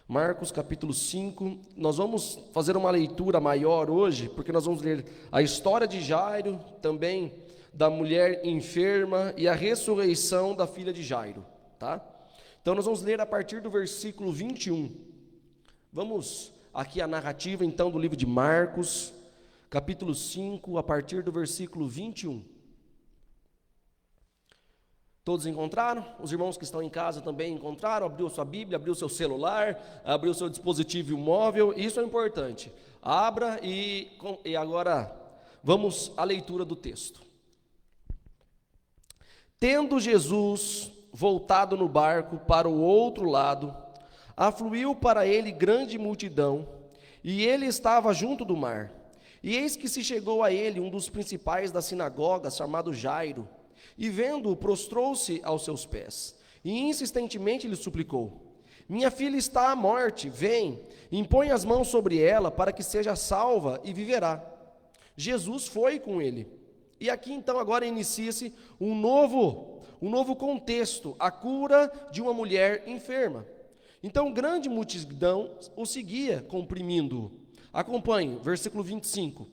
Speaker 6: Marcos, capítulo 5. Nós vamos fazer uma leitura maior hoje, porque nós vamos ler a história de Jairo, também da mulher enferma e a ressurreição da filha de Jairo, tá? Então nós vamos ler a partir do versículo 21. Vamos aqui a narrativa então do livro de Marcos, capítulo 5, a partir do versículo 21. Todos encontraram? Os irmãos que estão em casa também encontraram? Abriu sua Bíblia, abriu seu celular, abriu seu dispositivo móvel, isso é importante. Abra e agora vamos à leitura do texto. Tendo Jesus voltado no barco para o outro lado, afluiu para ele grande multidão, e ele estava junto do mar. E eis que se chegou a ele um dos principais da sinagoga, chamado Jairo, e vendo-o, prostrou-se aos seus pés, e insistentemente lhe suplicou: minha filha está à morte, vem, impõe as mãos sobre ela, para que seja salva e viverá. Jesus foi com ele. E aqui então agora inicia-se um novo contexto, a cura de uma mulher enferma. Então grande multidão o seguia, comprimindo-o. Acompanhe, versículo 25.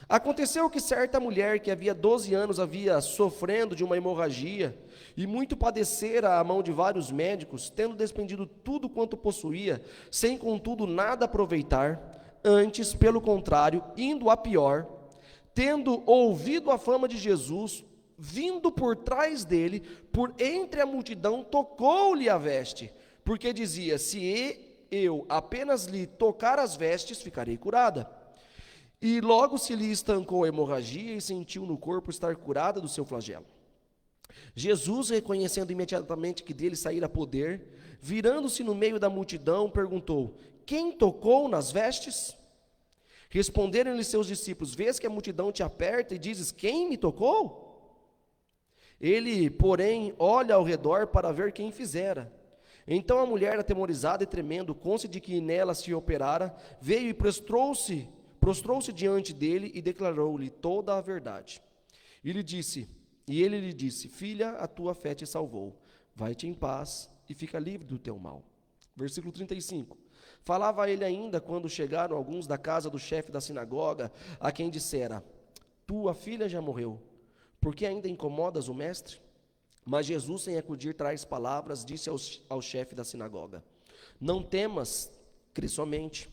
Speaker 6: Aconteceu que certa mulher que havia 12 anos havia sofrendo de uma hemorragia e muito padecera à mão de vários médicos, tendo despendido tudo quanto possuía, sem contudo nada aproveitar, antes, pelo contrário, indo a pior, tendo ouvido a fama de Jesus, vindo por trás dele, por entre a multidão, tocou-lhe a veste, porque dizia: se eu apenas lhe tocar as vestes, ficarei curada. E logo se lhe estancou a hemorragia e sentiu no corpo estar curada do seu flagelo. Jesus, reconhecendo imediatamente que dele saíra poder, virando-se no meio da multidão, perguntou: quem tocou nas vestes? Responderam-lhe seus discípulos: vês que a multidão te aperta e dizes: quem me tocou? Ele, porém, olha ao redor para ver quem fizera. Então a mulher, atemorizada e tremendo, cônscia de que nela se operara, veio e prostrou-se diante dele e declarou-lhe toda a verdade. E ele lhe disse: filha, a tua fé te salvou. Vai-te em paz e fica livre do teu mal. Versículo 35. Falava ele ainda quando chegaram alguns da casa do chefe da sinagoga, a quem dissera: tua filha já morreu, por que ainda incomodas o mestre? Mas Jesus, sem acudir tais palavras, disse ao chefe da sinagoga: não temas, crê somente.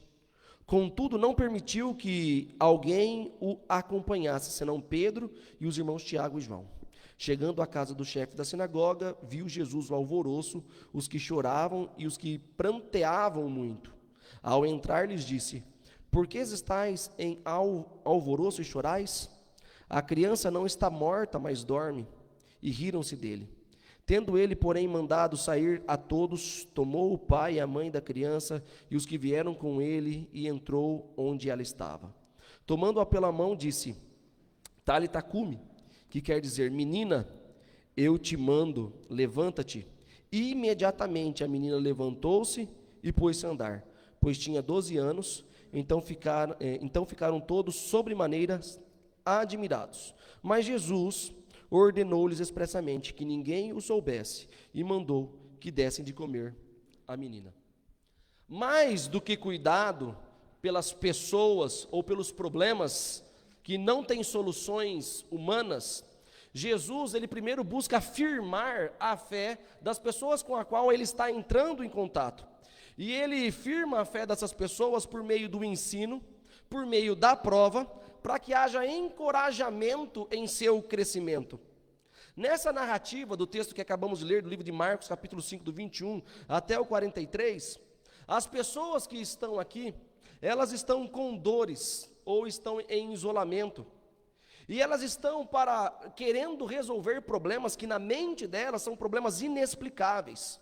Speaker 6: Contudo, não permitiu que alguém o acompanhasse, senão Pedro e os irmãos Tiago e João. Chegando à casa do chefe da sinagoga, viu Jesus o alvoroço, os que choravam e os que pranteavam muito. Ao entrar, lhes disse: por que estáis em alvoroço e chorais? A criança não está morta, mas dorme. E riram-se dele. Tendo ele, porém, mandado sair a todos, tomou o pai e a mãe da criança e os que vieram com ele, e entrou onde ela estava. Tomando-a pela mão, disse: Talita cumi, que quer dizer: menina, eu te mando, levanta-te. E imediatamente a menina levantou-se e pôs-se a andar, pois tinha 12 anos. Então ficaram todos sobremaneira admirados. Mas Jesus ordenou-lhes expressamente que ninguém o soubesse e mandou que dessem de comer à menina. Mais do que cuidado pelas pessoas ou pelos problemas que não têm soluções humanas, Jesus, ele primeiro busca afirmar a fé das pessoas com a qual ele está entrando em contato. E ele firma a fé dessas pessoas por meio do ensino, por meio da prova, para que haja encorajamento em seu crescimento. Nessa narrativa do texto que acabamos de ler, do livro de Marcos, capítulo 5, do 21 até o 43, as pessoas que estão aqui, elas estão com dores ou estão em isolamento. E elas estão querendo resolver problemas que na mente delas são problemas inexplicáveis.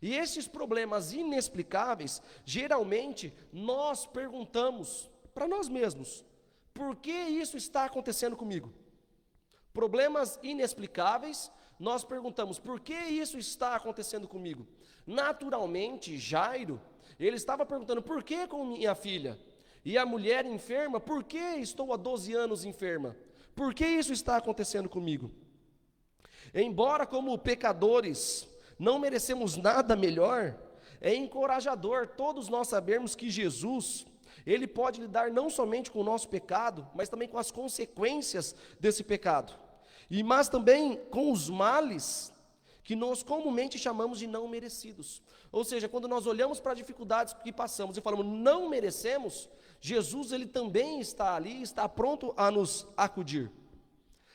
Speaker 6: E esses problemas inexplicáveis, geralmente, nós perguntamos para nós mesmos: por que isso está acontecendo comigo? Problemas inexplicáveis, nós perguntamos: por que isso está acontecendo comigo? Naturalmente, Jairo, ele estava perguntando: por que com minha filha? E a mulher enferma: por que estou há 12 anos enferma? Por que isso está acontecendo comigo? Embora como pecadores não merecemos nada melhor, é encorajador todos nós sabermos que Jesus, ele pode lidar não somente com o nosso pecado, mas também com as consequências desse pecado. Mas também com os males que nós comumente chamamos de não merecidos. Ou seja, quando nós olhamos para as dificuldades que passamos e falamos não merecemos, Jesus, ele também está ali, está pronto a nos acudir.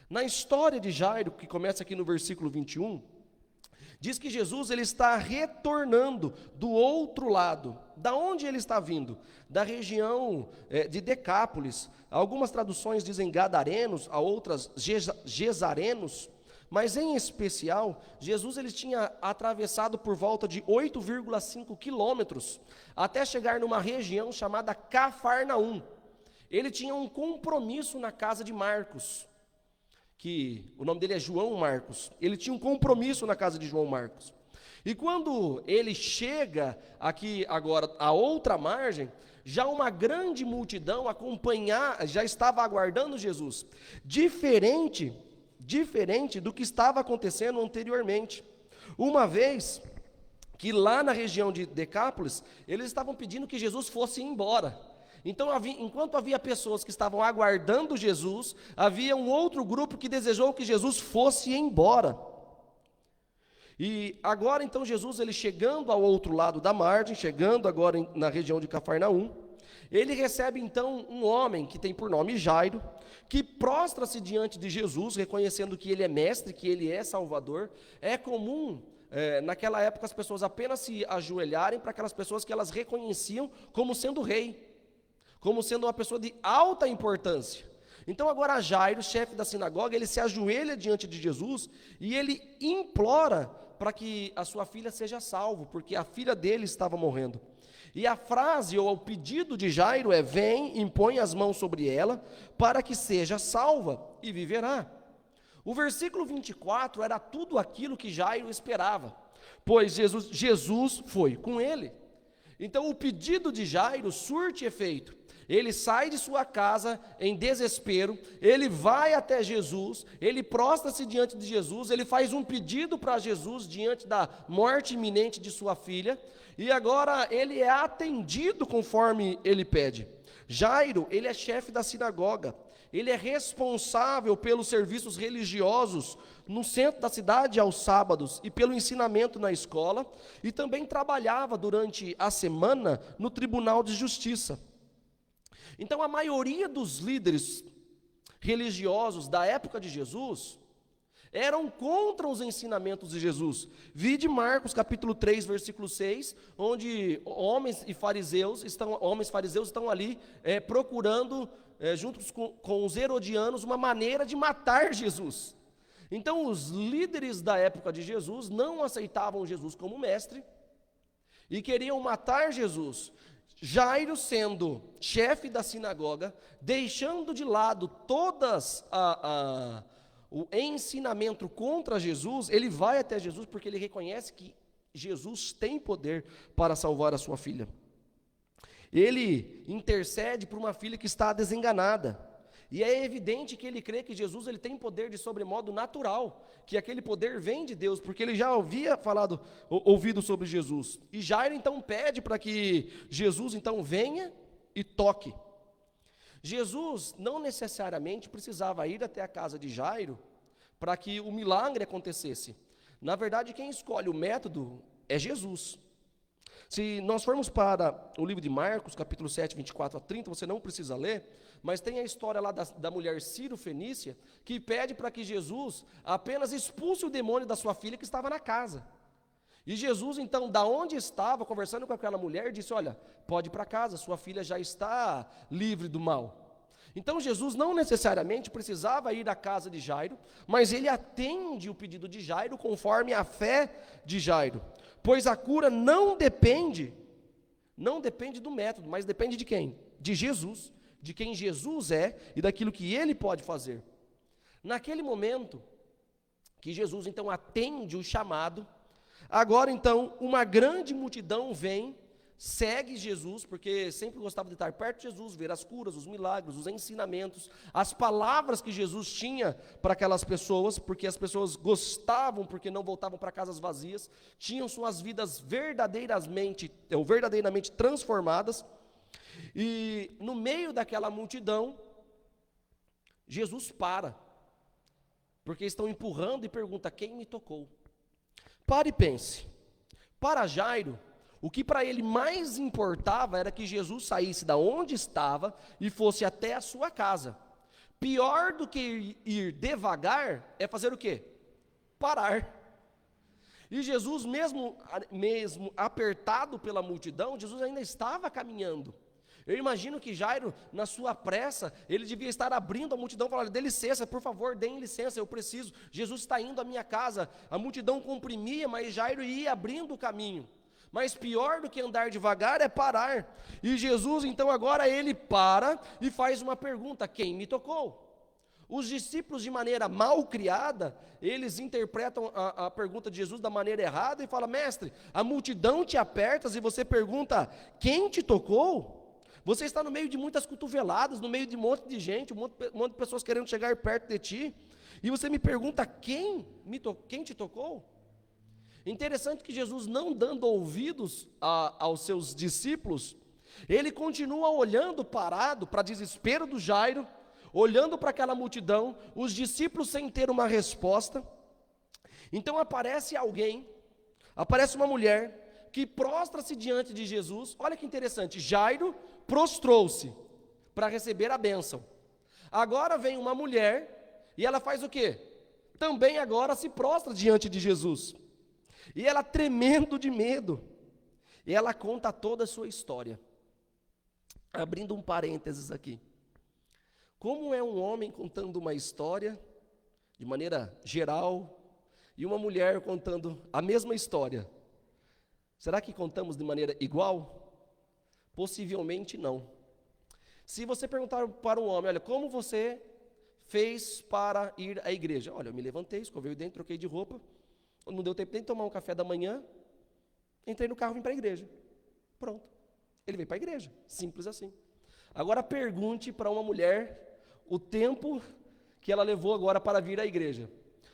Speaker 6: Na história de Jairo, que começa aqui no versículo 21, diz que Jesus, ele está retornando do outro lado. Da onde ele está vindo? Da região de Decápolis. Algumas traduções dizem gadarenos, a outras gesarenos. Mas em especial, Jesus, ele tinha atravessado por volta de 8,5 quilômetros até chegar numa região chamada Cafarnaum. Ele tinha um compromisso na casa de Marcos, que o nome dele é João Marcos. Ele tinha um compromisso na casa de João Marcos. E quando ele chega aqui agora à outra margem, já uma grande multidão já estava aguardando Jesus. Diferente do que estava acontecendo anteriormente. Uma vez, que lá na região de Decápolis, eles estavam pedindo que Jesus fosse embora. Então, enquanto havia pessoas que estavam aguardando Jesus, havia um outro grupo que desejou que Jesus fosse embora. E agora, então, Jesus, ele chegando ao outro lado da margem, chegando agora na região de Cafarnaum, ele recebe, então, um homem que tem por nome Jairo, que prostra-se diante de Jesus, reconhecendo que ele é mestre, que ele é salvador. É comum, naquela época, as pessoas apenas se ajoelharem para aquelas pessoas que elas reconheciam como sendo rei, como sendo uma pessoa de alta importância. Então agora Jairo, chefe da sinagoga, ele se ajoelha diante de Jesus e ele implora para que a sua filha seja salva, porque a filha dele estava morrendo. E a frase ou o pedido de Jairo é: vem, impõe as mãos sobre ela, para que seja salva e viverá. O versículo 24 era tudo aquilo que Jairo esperava, pois Jesus foi com ele. Então o pedido de Jairo surte efeito. Ele sai de sua casa em desespero, ele vai até Jesus, ele prostra-se diante de Jesus, ele faz um pedido para Jesus diante da morte iminente de sua filha, e agora ele é atendido conforme ele pede. Jairo, ele é chefe da sinagoga, ele é responsável pelos serviços religiosos no centro da cidade aos sábados e pelo ensinamento na escola, e também trabalhava durante a semana no tribunal de justiça. Então a maioria dos líderes religiosos da época de Jesus eram contra os ensinamentos de Jesus. Vide Marcos capítulo 3, versículo 6, onde homens fariseus estão ali procurando, juntos com os herodianos, uma maneira de matar Jesus. Então os líderes da época de Jesus não aceitavam Jesus como mestre e queriam matar Jesus. Jairo, sendo chefe da sinagoga, deixando de lado o ensinamento contra Jesus, ele vai até Jesus porque ele reconhece que Jesus tem poder para salvar a sua filha. Ele intercede por uma filha que está desenganada, e é evidente que ele crê que Jesus ele tem poder de sobremodo natural, que aquele poder vem de Deus, porque ele já ouvido sobre Jesus. E Jairo então pede para que Jesus então venha e toque. Jesus não necessariamente precisava ir até a casa de Jairo para que o milagre acontecesse. Na verdade, quem escolhe o método é Jesus. Se nós formos para o livro de Marcos, capítulo 7, 24 a 30, você não precisa ler, mas tem a história lá da mulher Ciro-Fenícia, que pede para que Jesus apenas expulse o demônio da sua filha que estava na casa. E Jesus, então, da onde estava, conversando com aquela mulher, disse: olha, pode ir para casa, sua filha já está livre do mal. Então Jesus não necessariamente precisava ir à casa de Jairo, mas ele atende o pedido de Jairo conforme a fé de Jairo. Pois a cura não depende do método, mas depende de quem? De Jesus, de quem Jesus é e daquilo que ele pode fazer. Naquele momento que Jesus então atende o chamado, agora então uma grande multidão vem, segue Jesus, porque sempre gostava de estar perto de Jesus, ver as curas, os milagres, os ensinamentos, as palavras que Jesus tinha para aquelas pessoas, porque as pessoas gostavam, porque não voltavam para casas vazias, tinham suas vidas verdadeiramente transformadas. E no meio daquela multidão, Jesus para, porque estão empurrando e pergunta: quem me tocou? Pare e pense. Para Jairo, o que para ele mais importava era que Jesus saísse da onde estava e fosse até a sua casa. Pior do que ir devagar é fazer o quê? Parar. E Jesus, mesmo apertado pela multidão, Jesus ainda estava caminhando. Eu imagino que Jairo, na sua pressa, ele devia estar abrindo a multidão, falando: dê licença, por favor, dêem licença, eu preciso, Jesus está indo à minha casa. A multidão comprimia, mas Jairo ia abrindo o caminho. Mas pior do que andar devagar é parar. E Jesus, então, agora ele para e faz uma pergunta: quem me tocou? Os discípulos, de maneira mal criada, eles interpretam a pergunta de Jesus da maneira errada e falam: mestre, a multidão te aperta e você pergunta: quem te tocou? Você está no meio de muitas cotoveladas, no meio de um monte de gente, um monte de pessoas querendo chegar perto de ti, e você me pergunta: quem te tocou? Interessante que Jesus, não dando ouvidos aos seus discípulos, ele continua olhando parado para desespero do Jairo, olhando para aquela multidão, os discípulos sem ter uma resposta. Então aparece alguém, aparece uma mulher que prostra-se diante de Jesus. Olha que interessante, Jairo prostrou-se para receber a bênção. Agora vem uma mulher e ela faz o quê? Também agora se prostra diante de Jesus. E ela, tremendo de medo, e ela conta toda a sua história. Abrindo um parênteses aqui. Como é um homem contando uma história de maneira geral e uma mulher contando a mesma história? Será que contamos de maneira igual? Possivelmente não. Se você perguntar para um homem, olha, como você fez para ir à igreja? Olha, eu me levantei, escovei o dente, troquei de roupa, não deu tempo nem de tomar um café da manhã, entrei no carro e vim para a igreja. Pronto. Ele veio para a igreja, simples assim. Agora pergunte para uma mulher o tempo que ela levou agora para vir à igreja.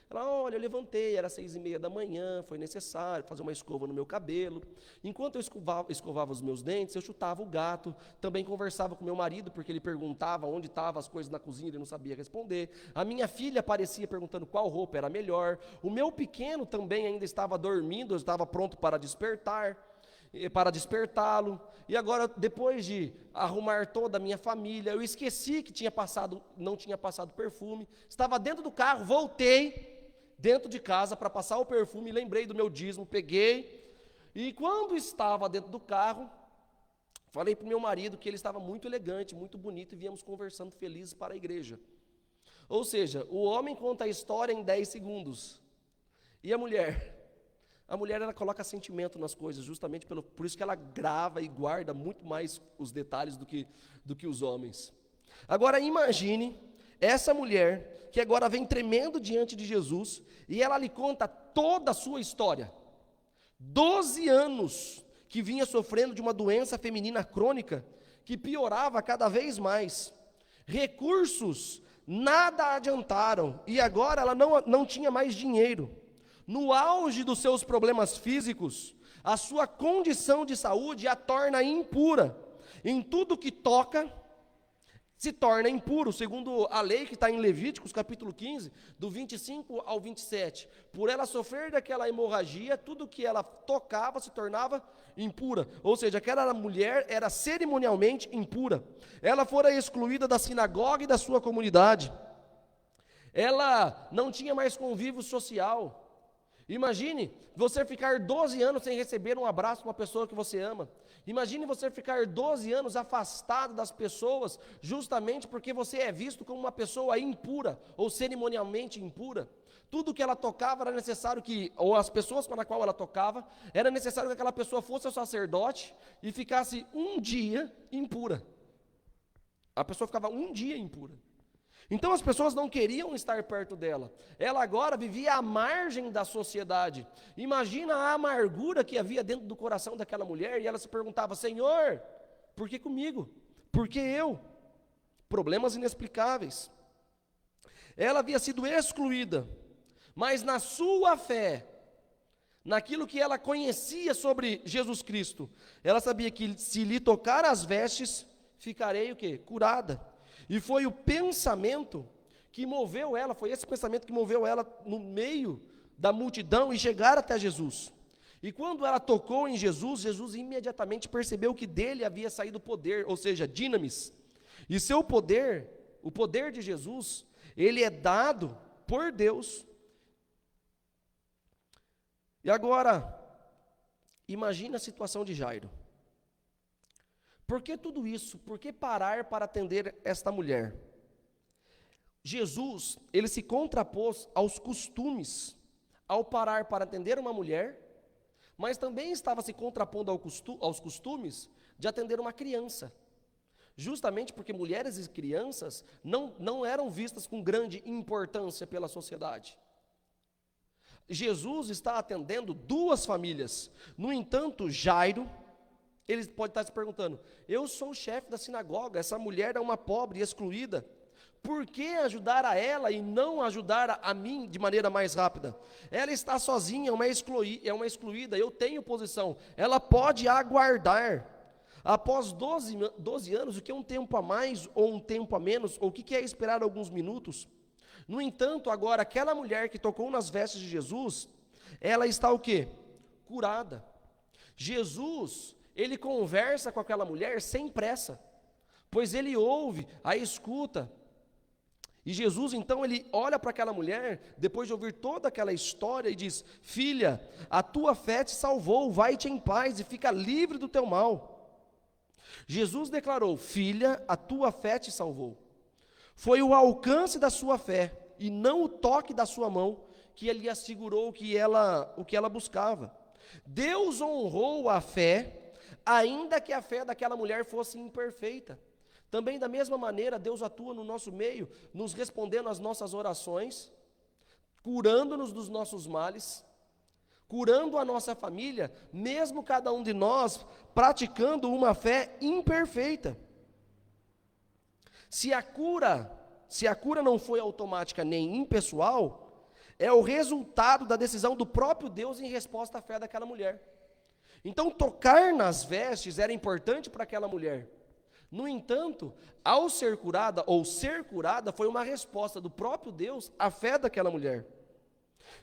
Speaker 6: Ela, olha, eu levantei, era 6:30 da manhã, foi necessário fazer uma escova no meu cabelo. Enquanto eu escovava os meus dentes, eu chutava o gato, também conversava com meu marido, porque ele perguntava onde estavam as coisas na cozinha, ele não sabia responder. A minha filha aparecia perguntando qual roupa era melhor. O meu pequeno também ainda estava dormindo, eu estava pronto para despertá-lo. E agora, depois de arrumar toda a minha família, eu esqueci que não tinha passado perfume, estava dentro do carro, voltei dentro de casa para passar o perfume, lembrei do meu dízimo, peguei, e quando estava dentro do carro, falei para o meu marido que ele estava muito elegante, muito bonito, e viemos conversando felizes para a igreja. Ou seja, o homem conta a história em 10 segundos, e a mulher ela coloca sentimento nas coisas, justamente por isso que ela grava e guarda muito mais os detalhes do que os homens. Agora imagine essa mulher que agora vem tremendo diante de Jesus e ela lhe conta toda a sua história. 12 anos que vinha sofrendo de uma doença feminina crônica que piorava cada vez mais. Recursos nada adiantaram e agora ela não tinha mais dinheiro. No auge dos seus problemas físicos, a sua condição de saúde a torna impura. Em tudo que toca, se torna impuro, segundo a lei que está em Levíticos, capítulo 15, do 25 ao 27. Por ela sofrer daquela hemorragia, tudo que ela tocava se tornava impura. Ou seja, aquela mulher era cerimonialmente impura. Ela fora excluída da sinagoga e da sua comunidade. Ela não tinha mais convívio social. Imagine você ficar 12 anos sem receber um abraço de uma pessoa que você ama. Imagine você ficar 12 anos afastado das pessoas, justamente porque você é visto como uma pessoa impura, ou cerimonialmente impura. Tudo que ela tocava era necessário ou as pessoas para a qual ela tocava, era necessário que aquela pessoa fosse o sacerdote e ficasse um dia impura. A pessoa ficava um dia impura. Então as pessoas não queriam estar perto dela. Ela agora vivia à margem da sociedade. Imagina a amargura que havia dentro do coração daquela mulher, e ela se perguntava, Senhor, por que comigo? Por que eu? Problemas inexplicáveis. Ela havia sido excluída, mas na sua fé, naquilo que ela conhecia sobre Jesus Cristo, ela sabia que se lhe tocar as vestes, ficarei o quê? Curada. E foi o pensamento que moveu ela, foi esse pensamento que moveu ela no meio da multidão e chegar até Jesus. E quando ela tocou em Jesus, Jesus imediatamente percebeu que dele havia saído poder, ou seja, dinamis. E seu poder, o poder de Jesus, ele é dado por Deus. E agora, imagine a situação de Jairo. Por que tudo isso? Por que parar para atender esta mulher? Jesus, ele se contrapôs aos costumes, ao parar para atender uma mulher, mas também estava se contrapondo aos costumes de atender uma criança. Justamente porque mulheres e crianças não eram vistas com grande importância pela sociedade. Jesus está atendendo duas famílias. No entanto, Jairo, ele pode estar se perguntando, eu sou o chefe da sinagoga, essa mulher é uma pobre e excluída. Por que ajudar a ela e não ajudar a mim de maneira mais rápida? Ela está sozinha, é uma excluída, eu tenho posição. Ela pode aguardar. Após 12 anos, o que é um tempo a mais ou um tempo a menos? Ou o que é esperar alguns minutos? No entanto, agora, aquela mulher que tocou nas vestes de Jesus, ela está o quê? Curada. Jesus, ele conversa com aquela mulher sem pressa, pois ele ouve, a escuta. E Jesus, então, ele olha para aquela mulher, depois de ouvir toda aquela história, e diz: filha, a tua fé te salvou, vai-te em paz e fica livre do teu mal. Jesus declarou: filha, a tua fé te salvou. Foi o alcance da sua fé, e não o toque da sua mão, que lhe assegurou o que ela buscava. Deus honrou a fé, ainda que a fé daquela mulher fosse imperfeita. Também da mesma maneira, Deus atua no nosso meio, nos respondendo às nossas orações, curando-nos dos nossos males, curando a nossa família, mesmo cada um de nós praticando uma fé imperfeita. Se a cura não foi automática nem impessoal, é o resultado da decisão do próprio Deus em resposta à fé daquela mulher. Então, tocar nas vestes era importante para aquela mulher. No entanto, ao ser curada, ou ser curada, foi uma resposta do próprio Deus à fé daquela mulher.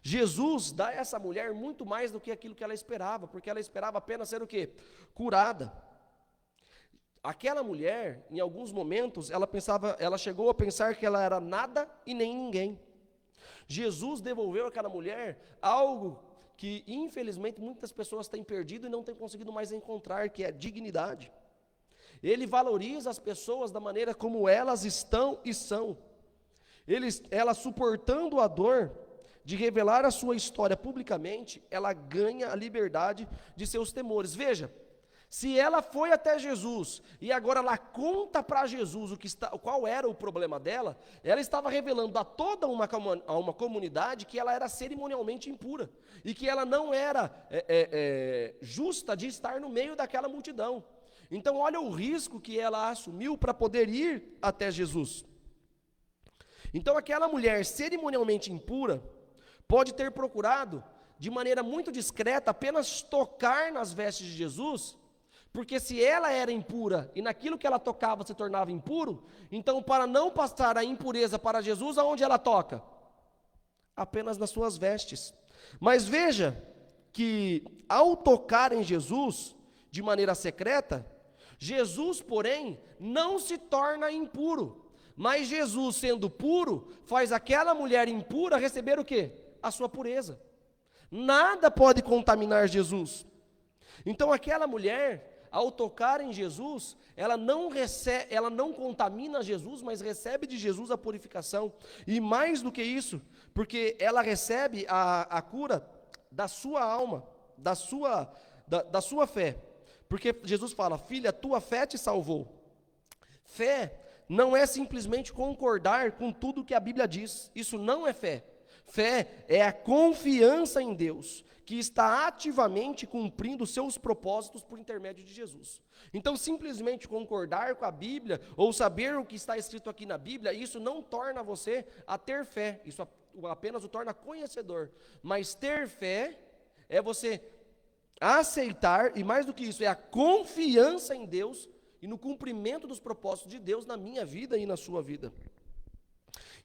Speaker 6: Jesus dá a essa mulher muito mais do que aquilo que ela esperava, porque ela esperava apenas ser o quê? Curada. Aquela mulher, em alguns momentos, ela chegou a pensar que ela era nada e nem ninguém. Jesus devolveu àquela mulher algo que, infelizmente, muitas pessoas têm perdido e não têm conseguido mais encontrar, que é dignidade. Ele valoriza as pessoas da maneira como elas estão e são. Ela suportando a dor de revelar a sua história publicamente, ela ganha a liberdade de seus temores. Veja, se ela foi até Jesus e agora ela conta para Jesus qual era o problema dela, ela estava revelando a toda uma comunidade que ela era cerimonialmente impura e que ela não era justa de estar no meio daquela multidão. Então, olha o risco que ela assumiu para poder ir até Jesus. Então, aquela mulher cerimonialmente impura pode ter procurado, de maneira muito discreta, apenas tocar nas vestes de Jesus, porque se ela era impura e naquilo que ela tocava se tornava impuro, então, para não passar a impureza para Jesus, aonde ela toca? Apenas nas suas vestes. Mas veja que, ao tocar em Jesus, de maneira secreta, Jesus, porém, não se torna impuro, mas Jesus, sendo puro, faz aquela mulher impura receber o quê? A sua pureza. Nada pode contaminar Jesus. Então aquela mulher, ao tocar em Jesus, ela não contamina Jesus, mas recebe de Jesus a purificação. E mais do que isso, porque ela recebe a cura da sua alma, da sua fé. Porque Jesus fala: filha, tua fé te salvou. Fé não é simplesmente concordar com tudo que a Bíblia diz. Isso não é fé. Fé é a confiança em Deus, que está ativamente cumprindo seus propósitos por intermédio de Jesus. Então, simplesmente concordar com a Bíblia, ou saber o que está escrito aqui na Bíblia, isso não torna você a ter fé. Isso apenas o torna conhecedor. Mas ter fé é você aceitar, e mais do que isso, é a confiança em Deus e no cumprimento dos propósitos de Deus na minha vida e na sua vida.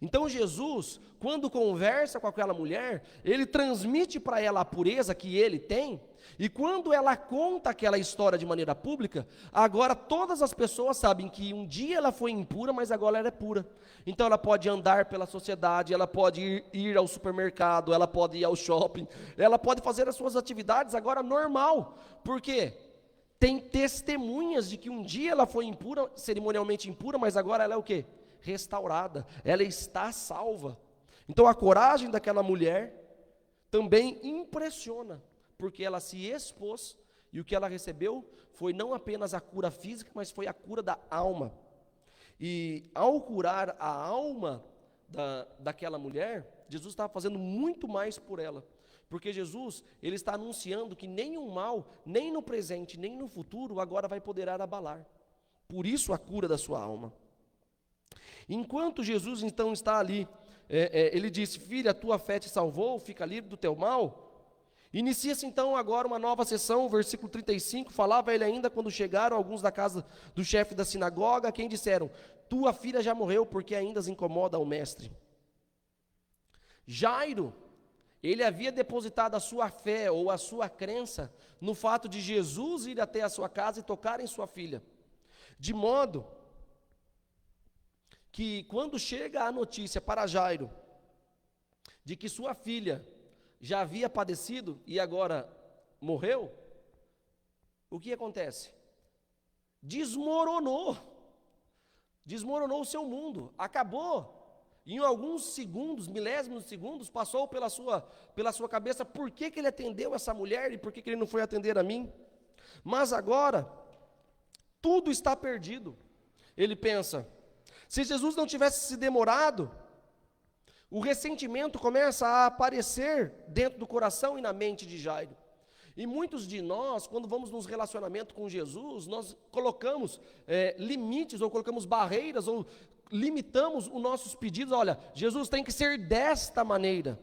Speaker 6: Então Jesus, quando conversa com aquela mulher, ele transmite para ela a pureza que ele tem, e quando ela conta aquela história de maneira pública, agora todas as pessoas sabem que um dia ela foi impura, mas agora ela é pura. Então ela pode andar pela sociedade, ela pode ir ao supermercado, ela pode ir ao shopping, ela pode fazer as suas atividades agora normal. Por quê? Tem testemunhas de que um dia ela foi impura, cerimonialmente impura, mas agora ela é o quê? Restaurada, ela está salva. Então a coragem daquela mulher também impressiona, porque ela se expôs, e o que ela recebeu foi não apenas a cura física, mas foi a cura da alma. E ao curar a alma daquela mulher, Jesus estava fazendo muito mais por ela, porque Jesus, ele está anunciando que nenhum mal, nem no presente, nem no futuro, agora vai poder abalar. Por isso a cura da sua alma. Enquanto Jesus então está ali, ele disse: filha, a tua fé te salvou, fica livre do teu mal. Inicia-se então agora uma nova sessão, o versículo 35, falava ele ainda quando chegaram alguns da casa do chefe da sinagoga, quem disseram: tua filha já morreu, porque ainda as incomoda o mestre. Jairo, ele havia depositado a sua fé ou a sua crença no fato de Jesus ir até a sua casa e tocar em sua filha, de modo que quando chega a notícia para Jairo de que sua filha já havia padecido e agora morreu, o que acontece? Desmoronou o seu mundo, acabou. Em alguns segundos, milésimos de segundos, passou pela sua cabeça: por que ele atendeu essa mulher e por que ele não foi atender a mim? Mas agora, tudo está perdido. Ele pensa: se Jesus não tivesse se demorado, o ressentimento começa a aparecer dentro do coração e na mente de Jairo. E muitos de nós, quando vamos nos relacionamento com Jesus, nós colocamos limites, ou colocamos barreiras, ou limitamos os nossos pedidos. Olha, Jesus tem que ser desta maneira.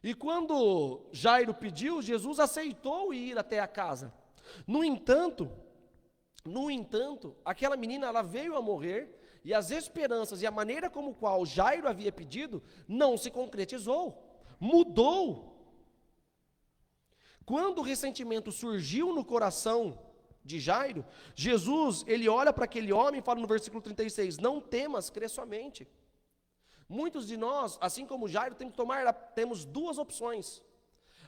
Speaker 6: E quando Jairo pediu, Jesus aceitou ir até a casa. No entanto, aquela menina, ela veio a morrer, e as esperanças e a maneira como qual Jairo havia pedido não se concretizou, mudou. Quando o ressentimento surgiu no coração de Jairo, Jesus, ele olha para aquele homem e fala no versículo 36, não temas, crê somente. Muitos de nós, assim como Jairo, temos duas opções.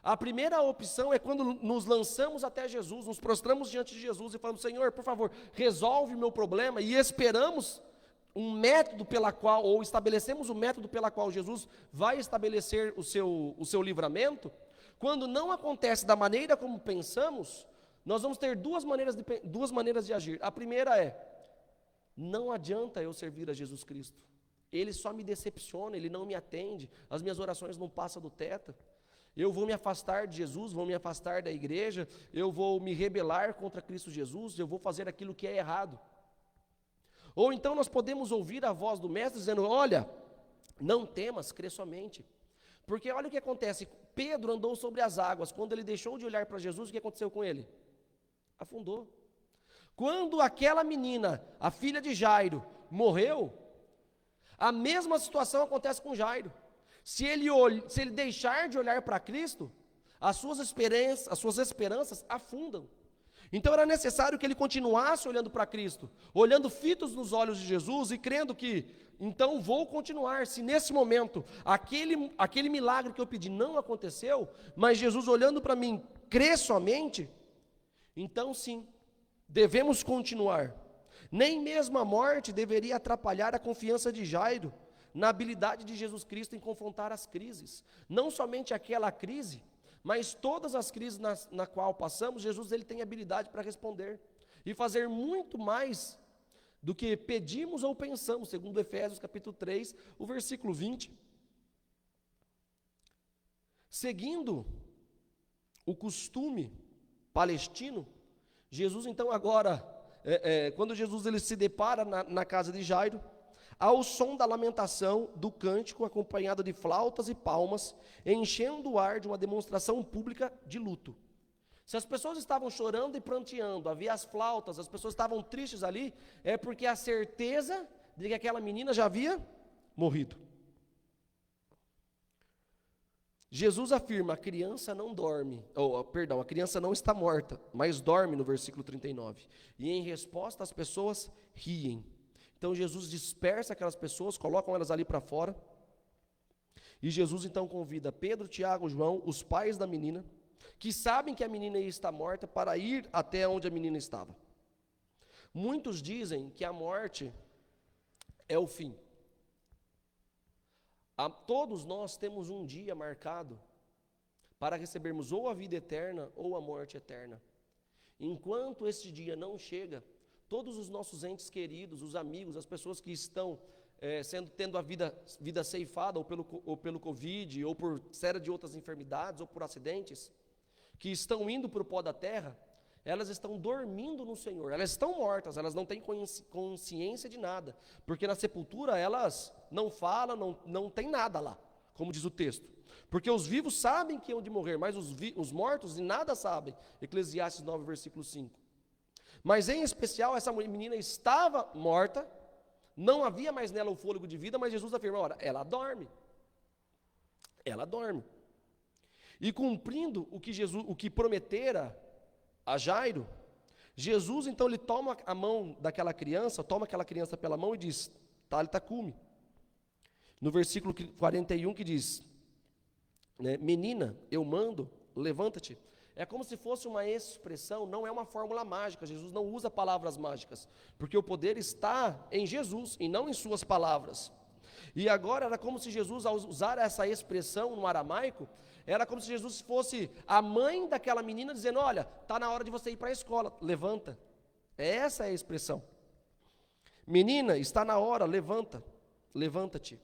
Speaker 6: A primeira opção é quando nos lançamos até Jesus, nos prostramos diante de Jesus e falamos: Senhor, por favor, resolve o meu problema, e esperamos um método pela qual, ou estabelecemos o método pela qual Jesus vai estabelecer o seu livramento. Quando não acontece da maneira como pensamos, nós vamos ter duas maneiras de agir. A primeira é: não adianta eu servir a Jesus Cristo, Ele só me decepciona, Ele não me atende, as minhas orações não passam do teto, eu vou me afastar de Jesus, vou me afastar da igreja, eu vou me rebelar contra Cristo Jesus, eu vou fazer aquilo que é errado. Ou então nós podemos ouvir a voz do mestre dizendo: olha, não temas, crê somente. Porque olha o que acontece, Pedro andou sobre as águas, quando ele deixou de olhar para Jesus, o que aconteceu com ele? Afundou. Quando aquela menina, a filha de Jairo, morreu, a mesma situação acontece com Jairo. Se ele deixar de olhar para Cristo, as suas esperanças afundam. Então era necessário que ele continuasse olhando para Cristo, olhando fitos nos olhos de Jesus e crendo que, então vou continuar. Se nesse momento, aquele milagre que eu pedi não aconteceu, mas Jesus olhando para mim, crê somente, então sim, devemos continuar. Nem mesmo a morte deveria atrapalhar a confiança de Jairo na habilidade de Jesus Cristo em confrontar as crises. Não somente aquela crise, mas todas as crises na qual passamos, Jesus ele tem habilidade para responder e fazer muito mais do que pedimos ou pensamos, segundo Efésios capítulo 3, o versículo 20. Seguindo o costume palestino, Jesus então agora, quando Jesus ele se depara na casa de Jairo, ao som da lamentação, do cântico, acompanhado de flautas e palmas, enchendo o ar de uma demonstração pública de luto. Se as pessoas estavam chorando e pranteando, havia as flautas, as pessoas estavam tristes ali, é porque a certeza de que aquela menina já havia morrido. Jesus afirma: a criança não dorme, a criança não está morta, mas dorme, no versículo 39. E em resposta as pessoas riem. Então Jesus dispersa aquelas pessoas, colocam elas ali para fora, e Jesus então convida Pedro, Tiago, João, os pais da menina, que sabem que a menina está morta, para ir até onde a menina estava. Muitos dizem que a morte é o fim. Todos nós temos um dia marcado para recebermos ou a vida eterna ou a morte eterna. Enquanto esse dia não chega, todos os nossos entes queridos, os amigos, as pessoas que estão tendo a vida ceifada, ou pelo Covid, ou por série de outras enfermidades, ou por acidentes, que estão indo para o pó da terra, elas estão dormindo no Senhor, elas estão mortas, elas não têm consciência de nada, porque na sepultura elas não falam, não tem nada lá, como diz o texto. Porque os vivos sabem que hão de morrer, mas os mortos de nada sabem. Eclesiastes 9, versículo 5. Mas em especial, essa menina estava morta, não havia mais nela o fôlego de vida, mas Jesus afirma, ora, ela dorme. Ela dorme. E cumprindo o que prometera a Jairo, Jesus então ele toma a mão daquela criança, toma aquela criança pela mão e diz, Talita cumi. No versículo 41 que diz, né, menina, eu mando, levanta-te. É como se fosse uma expressão, não é uma fórmula mágica. Jesus não usa palavras mágicas, porque o poder está em Jesus e não em suas palavras. E agora era como se Jesus, ao usar essa expressão no aramaico, era como se Jesus fosse a mãe daquela menina dizendo, olha, está na hora de você ir para a escola, levanta. Essa é a expressão. Menina, está na hora, levanta-te.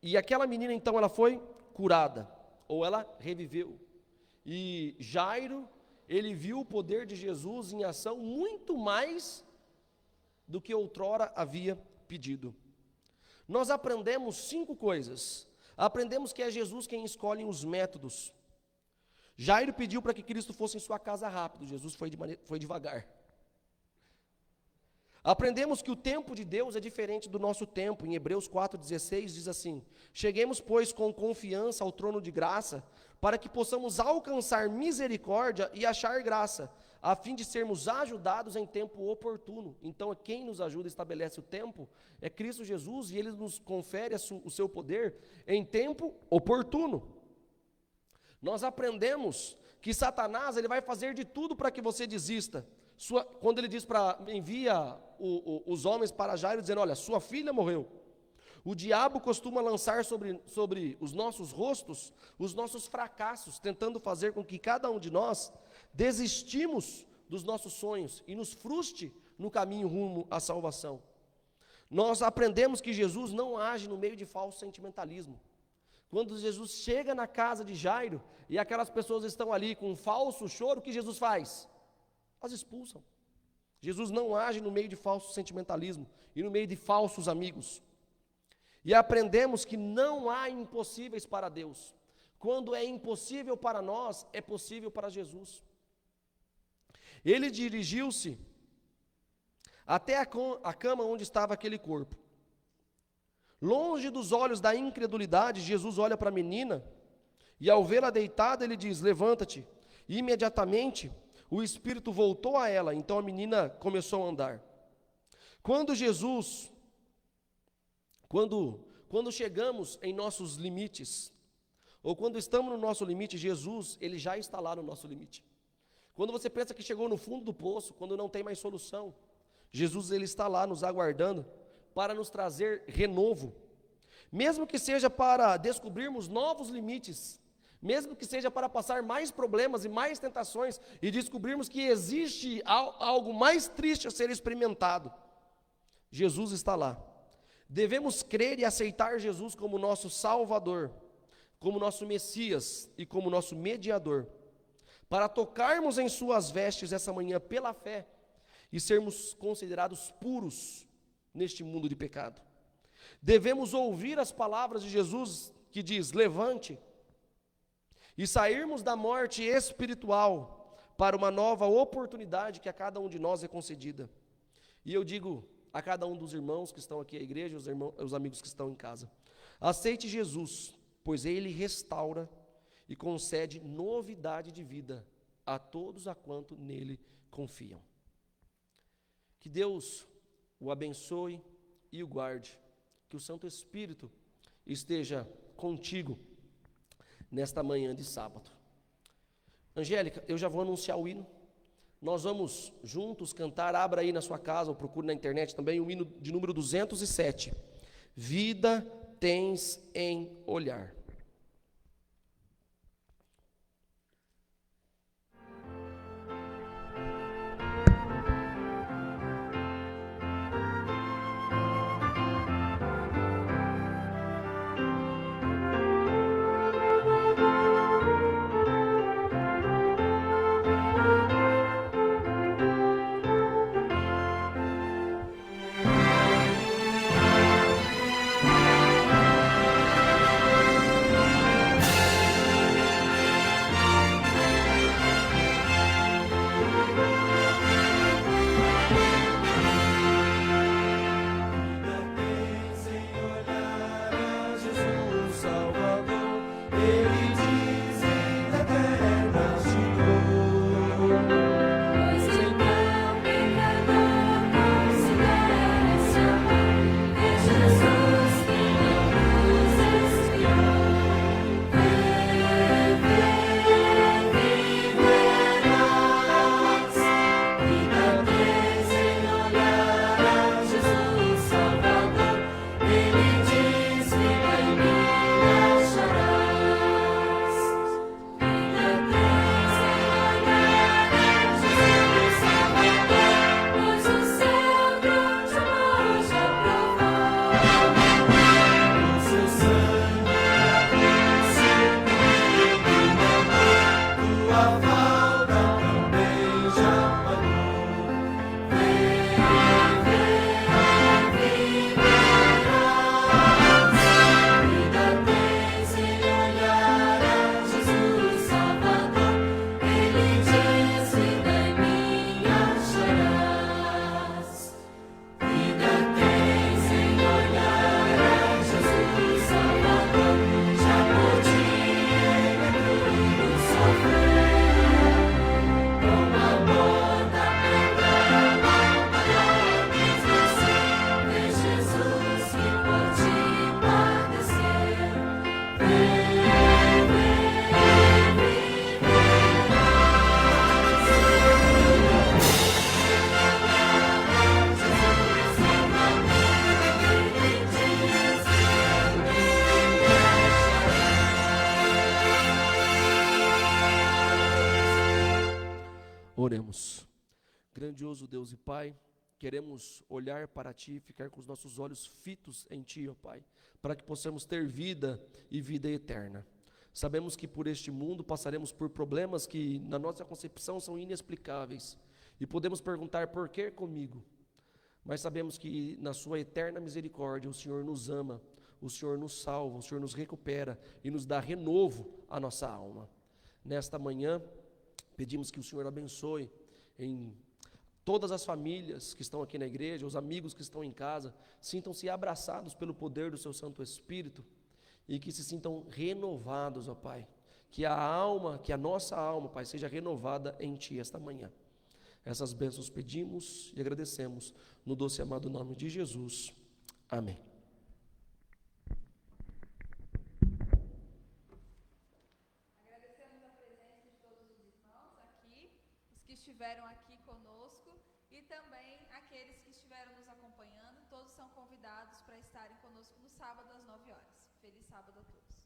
Speaker 6: E aquela menina então ela foi curada, ou ela reviveu. E Jairo, ele viu o poder de Jesus em ação muito mais do que outrora havia pedido. Nós aprendemos 5 coisas. Aprendemos que é Jesus quem escolhe os métodos. Jairo pediu para que Cristo fosse em sua casa rápido, Jesus foi devagar. Aprendemos que o tempo de Deus é diferente do nosso tempo. Em Hebreus 4,16 diz assim, cheguemos, pois, com confiança ao trono de graça, para que possamos alcançar misericórdia e achar graça, a fim de sermos ajudados em tempo oportuno. Então, quem nos ajuda e estabelece o tempo é Cristo Jesus, e Ele nos confere o seu poder em tempo oportuno. Nós aprendemos que Satanás ele vai fazer de tudo para que você desista. Quando ele diz envia os homens para Jairo, dizendo, olha, sua filha morreu. O diabo costuma lançar sobre os nossos rostos os nossos fracassos, tentando fazer com que cada um de nós desistimos dos nossos sonhos e nos frustre no caminho rumo à salvação. Nós aprendemos que Jesus não age no meio de falso sentimentalismo. Quando Jesus chega na casa de Jairo e aquelas pessoas estão ali com um falso choro, o que Jesus faz? As expulsam. Jesus não age no meio de falso sentimentalismo e no meio de falsos amigos. E aprendemos que não há impossíveis para Deus. Quando é impossível para nós, é possível para Jesus. Ele dirigiu-se até a cama onde estava aquele corpo. Longe dos olhos da incredulidade, Jesus olha para a menina e ao vê-la deitada, ele diz, levanta-te. E imediatamente, o espírito voltou a ela, então a menina começou a andar. Quando chegamos em nossos limites, ou quando estamos no nosso limite, Jesus, ele já está lá no nosso limite. Quando você pensa que chegou no fundo do poço, quando não tem mais solução, Jesus, ele está lá nos aguardando para nos trazer renovo. Mesmo que seja para descobrirmos novos limites, mesmo que seja para passar mais problemas e mais tentações e descobrirmos que existe algo mais triste a ser experimentado, Jesus está lá. Devemos crer e aceitar Jesus como nosso Salvador, como nosso Messias e como nosso mediador, para tocarmos em suas vestes essa manhã pela fé e sermos considerados puros neste mundo de pecado. Devemos ouvir as palavras de Jesus que diz, levante, e sairmos da morte espiritual para uma nova oportunidade que a cada um de nós é concedida. E eu digo a cada um dos irmãos que estão aqui à igreja, os amigos que estão em casa, aceite Jesus, pois Ele restaura e concede novidade de vida a todos a quanto nele confiam. Que Deus o abençoe e o guarde, que o Santo Espírito esteja contigo nesta manhã de sábado. Angélica, eu já vou anunciar o hino. Nós vamos juntos cantar, abra aí na sua casa, ou procure na internet também, o hino de número 207. Vida tens em olhar. Oremos. Grandioso Deus e Pai, queremos olhar para Ti, ficar com os nossos olhos fitos em Ti, ó Pai, para que possamos ter vida e vida eterna. Sabemos que por este mundo passaremos por problemas que na nossa concepção são inexplicáveis e podemos perguntar por que comigo, mas sabemos que na sua eterna misericórdia o Senhor nos ama, o Senhor nos salva, o Senhor nos recupera e nos dá renovo à nossa alma. Nesta manhã pedimos que o Senhor abençoe em todas as famílias que estão aqui na igreja, os amigos que estão em casa, sintam-se abraçados pelo poder do seu Santo Espírito e que se sintam renovados, ó Pai. Que a nossa alma, Pai, seja renovada em Ti esta manhã. Essas bênçãos pedimos e agradecemos no doce e amado nome de Jesus. Amém.
Speaker 1: Agradecemos a presença de todos os irmãos aqui, os que estiveram aqui conosco e também aqueles que estiveram nos acompanhando. Todos são convidados para estarem conosco no sábado às 9 horas. Feliz sábado a todos.